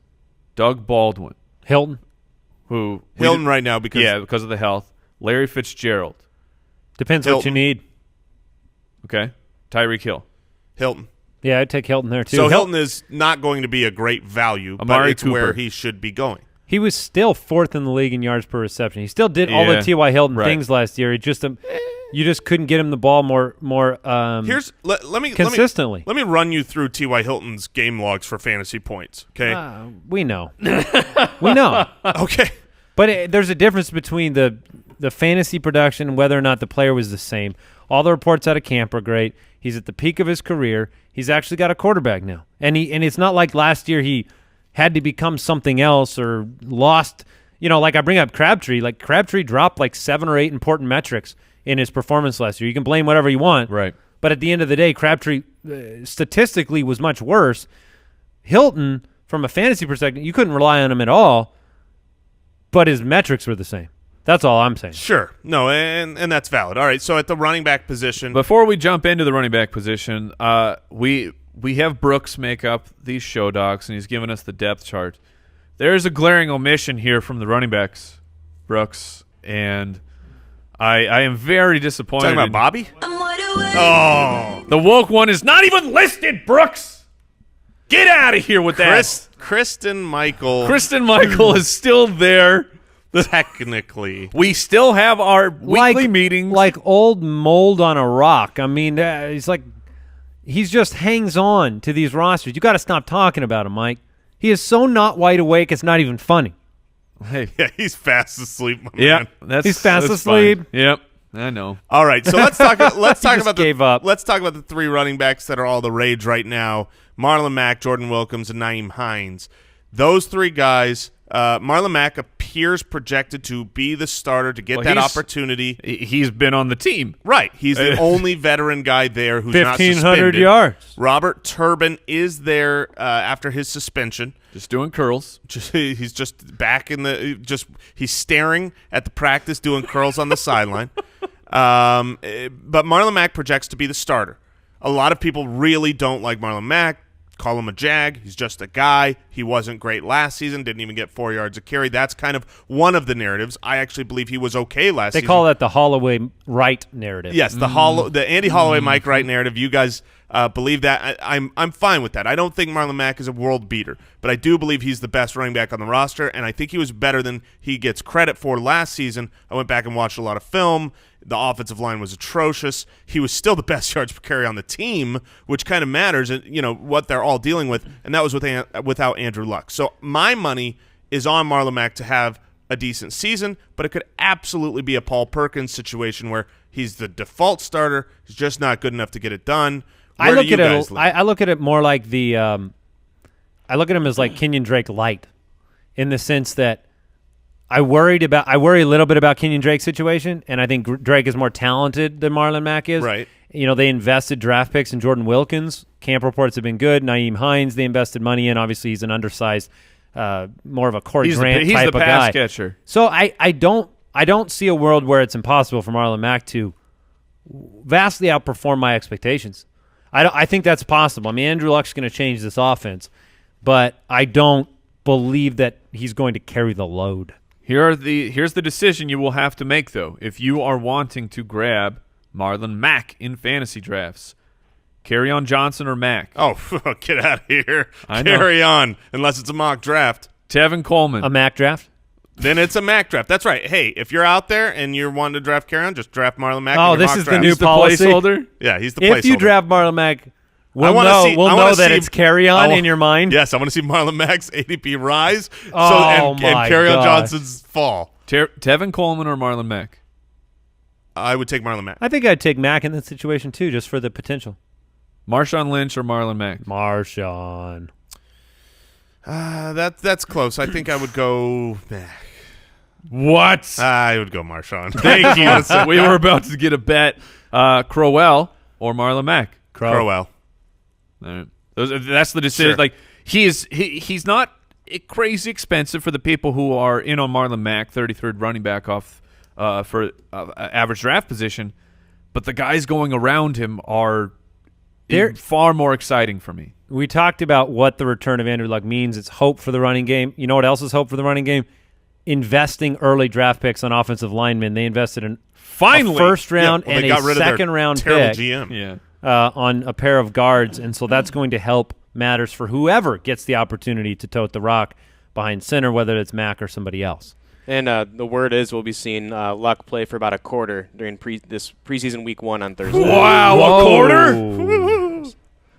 Speaker 5: Doug Baldwin.
Speaker 4: Hilton.
Speaker 1: Hilton right now because
Speaker 5: of the health. Larry Fitzgerald.
Speaker 4: Depends what you need.
Speaker 5: Okay. Tyreek Hill.
Speaker 1: Hilton.
Speaker 4: Yeah, I'd take Hilton there too.
Speaker 1: So Hilton is not going to be a great value, but it's where he should be going.
Speaker 4: He was still 4th in the league in yards per reception. He still did all the T.Y. Hilton things last year. It just you just couldn't get him the ball more consistently.
Speaker 1: Let me run you through T.Y. Hilton's game logs for fantasy points. Okay,
Speaker 4: we know, we know.
Speaker 1: Okay,
Speaker 4: but there's a difference between the fantasy production and whether or not the player was the same. All the reports out of camp are great. He's at the peak of his career. He's actually got a quarterback now, and it's not like last year he had to become something else or lost. Like I bring up Crabtree. Like Crabtree dropped like 7 or 8 important metrics in his performance last year. You can blame whatever you want,
Speaker 5: right?
Speaker 4: But at the end of the day, Crabtree statistically was much worse. Hilton, from a fantasy perspective, you couldn't rely on him at all, but his metrics were the same. That's all I'm saying.
Speaker 1: Sure. No, and that's valid. All right, so at the running back position.
Speaker 5: Before we jump into the running back position, we have Brooks make up these show docs, and he's given us the depth chart. There's a glaring omission here from the running backs, Brooks, and I am very disappointed.
Speaker 1: Talking about Bobby? Oh.
Speaker 5: The woke one is not even listed, Brooks! Get out of here with that.
Speaker 1: Kristen Michael.
Speaker 5: Kristen Michael is still there.
Speaker 1: Technically.
Speaker 5: We still have our weekly meetings.
Speaker 4: Like old mold on a rock. I mean, he's just hangs on to these rosters. You got to stop talking about him, Mike. He is so not wide awake, it's not even funny.
Speaker 5: Hey.
Speaker 1: Yeah, he's fast asleep, my man.
Speaker 4: He's fast asleep.
Speaker 5: Fine. Yep, I know.
Speaker 1: All right, so let's talk about
Speaker 4: Let's talk about
Speaker 1: the 3 running backs that are all the rage right now. Marlon Mack, Jordan Wilkins, and Nyheim Hines. Those 3 guys, Marlon Mack appears projected to be the starter to get that opportunity.
Speaker 5: He's been on the team.
Speaker 1: Right. He's the only veteran guy there who's not
Speaker 4: 1,500
Speaker 1: suspended.
Speaker 4: yards.
Speaker 1: Robert Turbin is there after his suspension.
Speaker 5: Just doing curls.
Speaker 1: He's just back in the he's staring at the practice doing curls on the sideline. But Marlon Mack projects to be the starter. A lot of people really don't like Marlon Mack. Call him a Jag. He's just a guy. He wasn't great last season. Didn't even get 4 yards a carry. That's kind of one of the narratives. I actually believe he was okay last season.
Speaker 4: They call that the Holloway Wright narrative.
Speaker 1: Yes, the Andy Holloway Mike Wright narrative. You guys believe that. I'm fine with that. I don't think Marlon Mack is a world beater, but I do believe he's the best running back on the roster, and I think he was better than he gets credit for last season. I went back and watched a lot of film. The offensive line was atrocious. He was still the best yards per carry on the team, which kind of matters, what they're all dealing with, and that was without Andrew Luck. So my money is on Marlon Mack to have a decent season, but it could absolutely be a Paul Perkins situation where he's the default starter. He's just not good enough to get it done.
Speaker 4: I look at it more like I look at him as like Kenyon Drake light, in the sense that I worry a little bit about Kenyon Drake's situation, and I think Drake is more talented than Marlon Mack is.
Speaker 1: Right.
Speaker 4: They invested draft picks in Jordan Wilkins. Camp reports have been good. Naeem Hines, they invested money in. Obviously, he's an undersized, more of a Corey Grant type of guy.
Speaker 5: He's the pass catcher.
Speaker 4: So I don't see a world where it's impossible for Marlon Mack to vastly outperform my expectations. I think that's possible. I mean, Andrew Luck's going to change this offense, but I don't believe that he's going to carry the load.
Speaker 5: Here's the decision you will have to make, though. If you are wanting to grab Marlon Mack in fantasy drafts, Kerryon Johnson or Mack?
Speaker 1: Oh, get out of here.
Speaker 5: I
Speaker 1: Carry on, unless it's a mock draft.
Speaker 5: Tevin Coleman.
Speaker 4: A Mack draft?
Speaker 1: Then it's a Mack draft. That's right. Hey, if you're out there and you're wanting to draft Kerryon, just draft Marlon Mack.
Speaker 4: Oh, this is the new
Speaker 5: He's the
Speaker 4: policy?
Speaker 5: placeholder?
Speaker 1: Yeah, he's the placeholder.
Speaker 4: If you draft Marlon Mack, we'll know that it's Kerryon in your mind.
Speaker 1: Yes, I want to see Marlon Mack's ADP rise
Speaker 4: Oh,
Speaker 1: and
Speaker 4: my
Speaker 1: Kerryon
Speaker 4: gosh.
Speaker 1: Johnson's fall.
Speaker 5: Tevin Coleman or Marlon Mack?
Speaker 1: I would take Marlon Mack.
Speaker 4: I think I'd take Mack in that situation too, just for the potential.
Speaker 5: Marshawn Lynch or Marlon Mack?
Speaker 4: Marshawn.
Speaker 1: That's close. I think I would go Mack.
Speaker 5: What?
Speaker 1: I would go Marshawn.
Speaker 5: Thank you. We were about to get a bet. Crowell or Marlon Mack?
Speaker 1: Crowell.
Speaker 5: All right. That's the decision.
Speaker 1: Sure.
Speaker 5: Like he's not crazy expensive for the people who are in on Marlon Mack, 33rd running back off for average draft position, but the guys going around him are far more exciting for me.
Speaker 4: We talked about what the return of Andrew Luck means. It's hope for the running game. You know what else is hope for the running game? Investing early draft picks on offensive linemen. They invested in a first round and a second round pick
Speaker 1: GM.
Speaker 4: On a pair of guards, and so that's going to help matters for whoever gets the opportunity to tote the rock behind center, whether it's Mack or somebody else.
Speaker 6: And the word is we'll be seeing Luck play for about a quarter during this preseason week 1 on Thursday.
Speaker 5: Wow,
Speaker 4: Whoa.
Speaker 5: a quarter?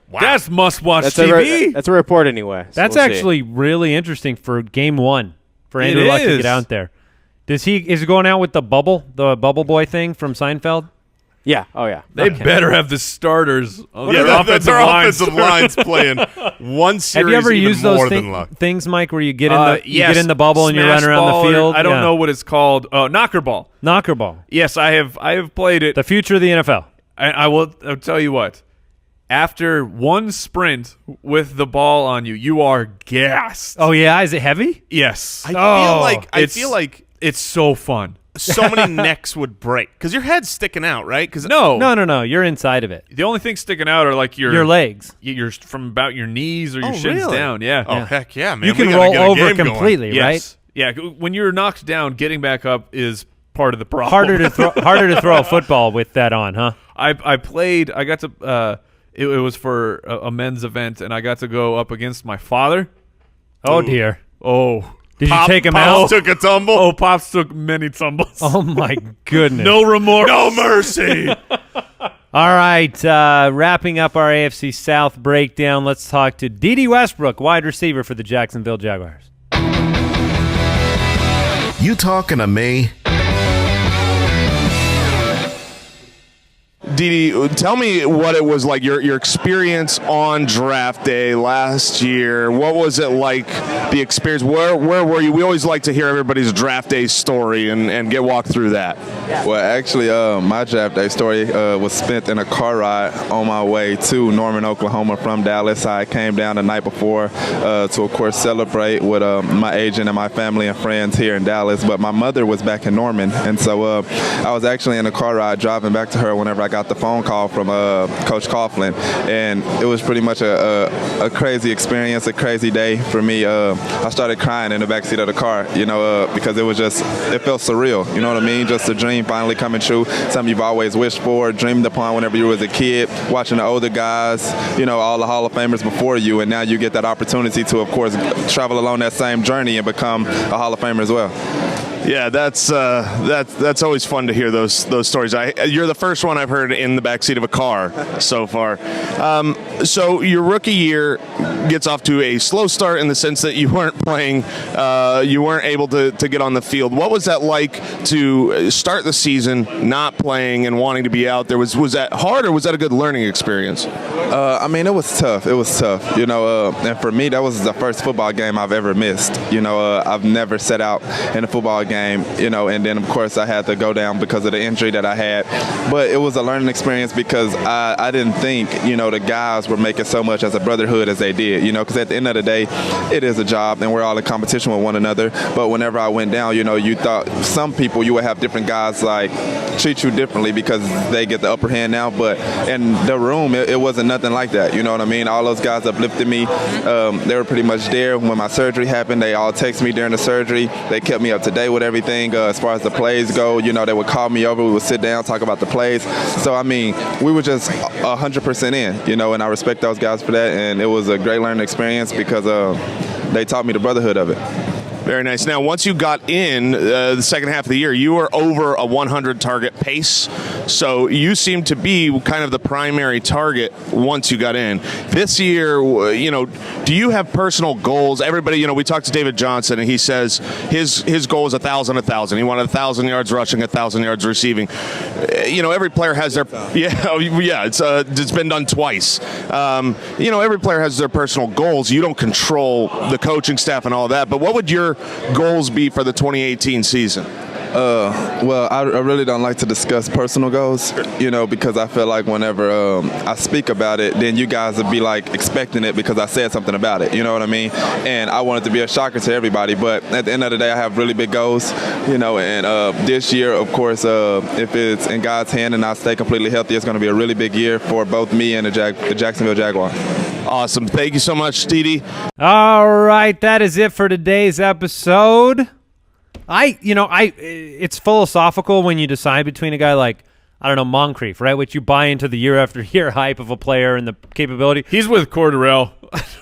Speaker 5: Wow. That's must-watch TV.
Speaker 6: That's a report anyway. So
Speaker 4: That's
Speaker 6: we'll
Speaker 4: actually really interesting for game 1 for Andrew Luck to get out there. Is he going out with the bubble boy thing from Seinfeld?
Speaker 6: Yeah. Oh, yeah.
Speaker 5: They better have the starters.
Speaker 1: Their offensive lines playing one series.
Speaker 4: Have you ever
Speaker 1: even
Speaker 4: used
Speaker 1: more
Speaker 4: those
Speaker 1: than Luck.
Speaker 4: things, Mike, where you get in the bubble and you
Speaker 5: Smash
Speaker 4: run around
Speaker 5: ball,
Speaker 4: the field?
Speaker 5: I don't know what it's called. Knocker ball.
Speaker 4: Knocker ball.
Speaker 5: Yes, I have played it.
Speaker 4: The future of the NFL.
Speaker 5: I'll tell you what. After one sprint with the ball on you, you are gassed.
Speaker 4: Oh yeah, is it heavy?
Speaker 5: Yes.
Speaker 1: I feel like
Speaker 5: it's so fun.
Speaker 1: So many necks would break because your head's sticking out, right? Because
Speaker 4: No. You're inside of it.
Speaker 5: The only things sticking out are like
Speaker 4: your legs.
Speaker 5: You're from about your knees or your shins
Speaker 1: really?
Speaker 5: down. Yeah.
Speaker 1: Oh heck yeah, man!
Speaker 4: You can
Speaker 1: We gotta
Speaker 4: roll
Speaker 1: get a
Speaker 4: over
Speaker 1: game
Speaker 4: completely,
Speaker 1: going.
Speaker 4: right?
Speaker 5: Yeah. When you're knocked down, getting back up is part of the problem.
Speaker 4: Harder to throw a football with that on, huh?
Speaker 5: I played. I got to. It was for a men's event, and I got to go up against my father.
Speaker 4: Oh dear.
Speaker 5: Oh.
Speaker 4: Did you take him out?
Speaker 1: Pops took a tumble.
Speaker 5: Oh, Pops took many tumbles.
Speaker 4: Oh my goodness.
Speaker 5: No remorse.
Speaker 1: No mercy.
Speaker 4: All right, wrapping up our AFC South breakdown, let's talk to Dede Westbrook, wide receiver for the Jacksonville Jaguars.
Speaker 3: You talking to me?
Speaker 1: Dede, tell me what it was like, your experience on draft day last year. What was it like, the experience? Where were you? We always like to hear everybody's draft day story and walk through that.
Speaker 2: Well, actually, my draft day story was spent in a car ride on my way to Norman, Oklahoma from Dallas. I came down the night before to, of course, celebrate with my agent and my family and friends here in Dallas. But my mother was back in Norman, and so I was actually in a car ride driving back to her whenever I got the phone call from Coach Coughlin, and it was pretty much a crazy experience, a crazy day for me. I started crying in the backseat of the car, because it felt surreal, you know what I mean? Just a dream finally coming true, something you've always wished for, dreamed upon whenever you were a kid, watching the older guys, all the Hall of Famers before you, and now you get that opportunity to, of course, travel along that same journey and become a Hall of Famer as well.
Speaker 1: Yeah, that's always fun to hear those stories. You're the first one I've heard in the backseat of a car so far. So your rookie year gets off to a slow start in the sense that you weren't playing, you weren't able to get on the field. What was that like to start the season not playing and wanting to be out there? Was that hard, or was that a good learning experience?
Speaker 2: It was tough. It was tough, and for me, that was the first football game I've ever missed. I've never set out in a football game, and then, of course, I had to go down because of the injury that I had. But it was a learning experience because I didn't think, the guys were making so much as a brotherhood as they did, because at the end of the day, it is a job, and we're all in competition with one another. But whenever I went down, you thought some people, you would have different guys, like, treat you differently because they get the upper hand now. But in the room, it wasn't nothing like that, you know what I mean? All those guys uplifted me. They were pretty much there when my surgery happened. They all texted me during the surgery. They kept me up to date with everything as far as the plays go. They would call me over. We would sit down, talk about the plays. So, we were just 100% in, and I respect those guys for that. And it was a great learning experience because they taught me the brotherhood of it.
Speaker 1: Very nice. Now, once you got in the second half of the year, you were over a 100 target pace. So you seem to be kind of the primary target once you got in. This year, do you have personal goals? Everybody, we talked to David Johnson, and he says his goal is 1,000. He wanted 1,000 yards rushing, 1,000 yards receiving. Every player has their it's been done twice. Every player has their personal goals. You don't control the coaching staff and all that. But what would your goals be for the 2018 season?
Speaker 2: Well, I really don't like to discuss personal goals, because I feel like whenever I speak about it, then you guys would be like expecting it because I said something about it, you know what I mean? And I want it to be a shocker to everybody, but at the end of the day, I have really big goals, and this year, of course, if it's in God's hand and I stay completely healthy, it's going to be a really big year for both me and the Jacksonville Jaguars.
Speaker 1: Awesome. Thank you so much, Dede.
Speaker 4: All right, that is it for today's episode. It's philosophical when you decide between a guy like, Moncrief, right, which you buy into the year after year hype of a player and the capability.
Speaker 5: He's with Cordarrelle.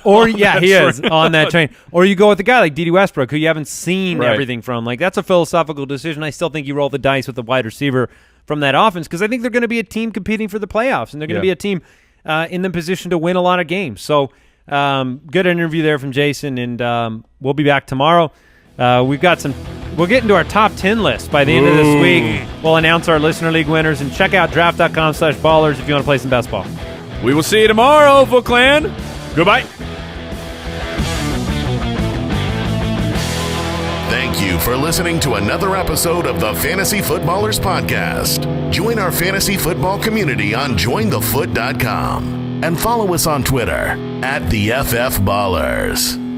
Speaker 4: Or, yeah, he is on that train. Or you go with a guy like Dede Westbrook, who you haven't seen everything from. Like, that's a philosophical decision. I still think you roll the dice with the wide receiver from that offense because I think they're going to be a team competing for the playoffs, and they're going to be a team in the position to win a lot of games. So, good interview there from Jason, and we'll be back tomorrow. We'll get into our top 10 list by the end of this week. We'll announce our Listener League winners, and check out draft.com/ballers if you want to play some best ball.
Speaker 5: We will see you tomorrow, Foot Clan. Goodbye.
Speaker 3: Thank you for listening to another episode of the Fantasy Footballers Podcast. Join our fantasy football community on jointhefoot.com and follow us on Twitter @TheFFBallers.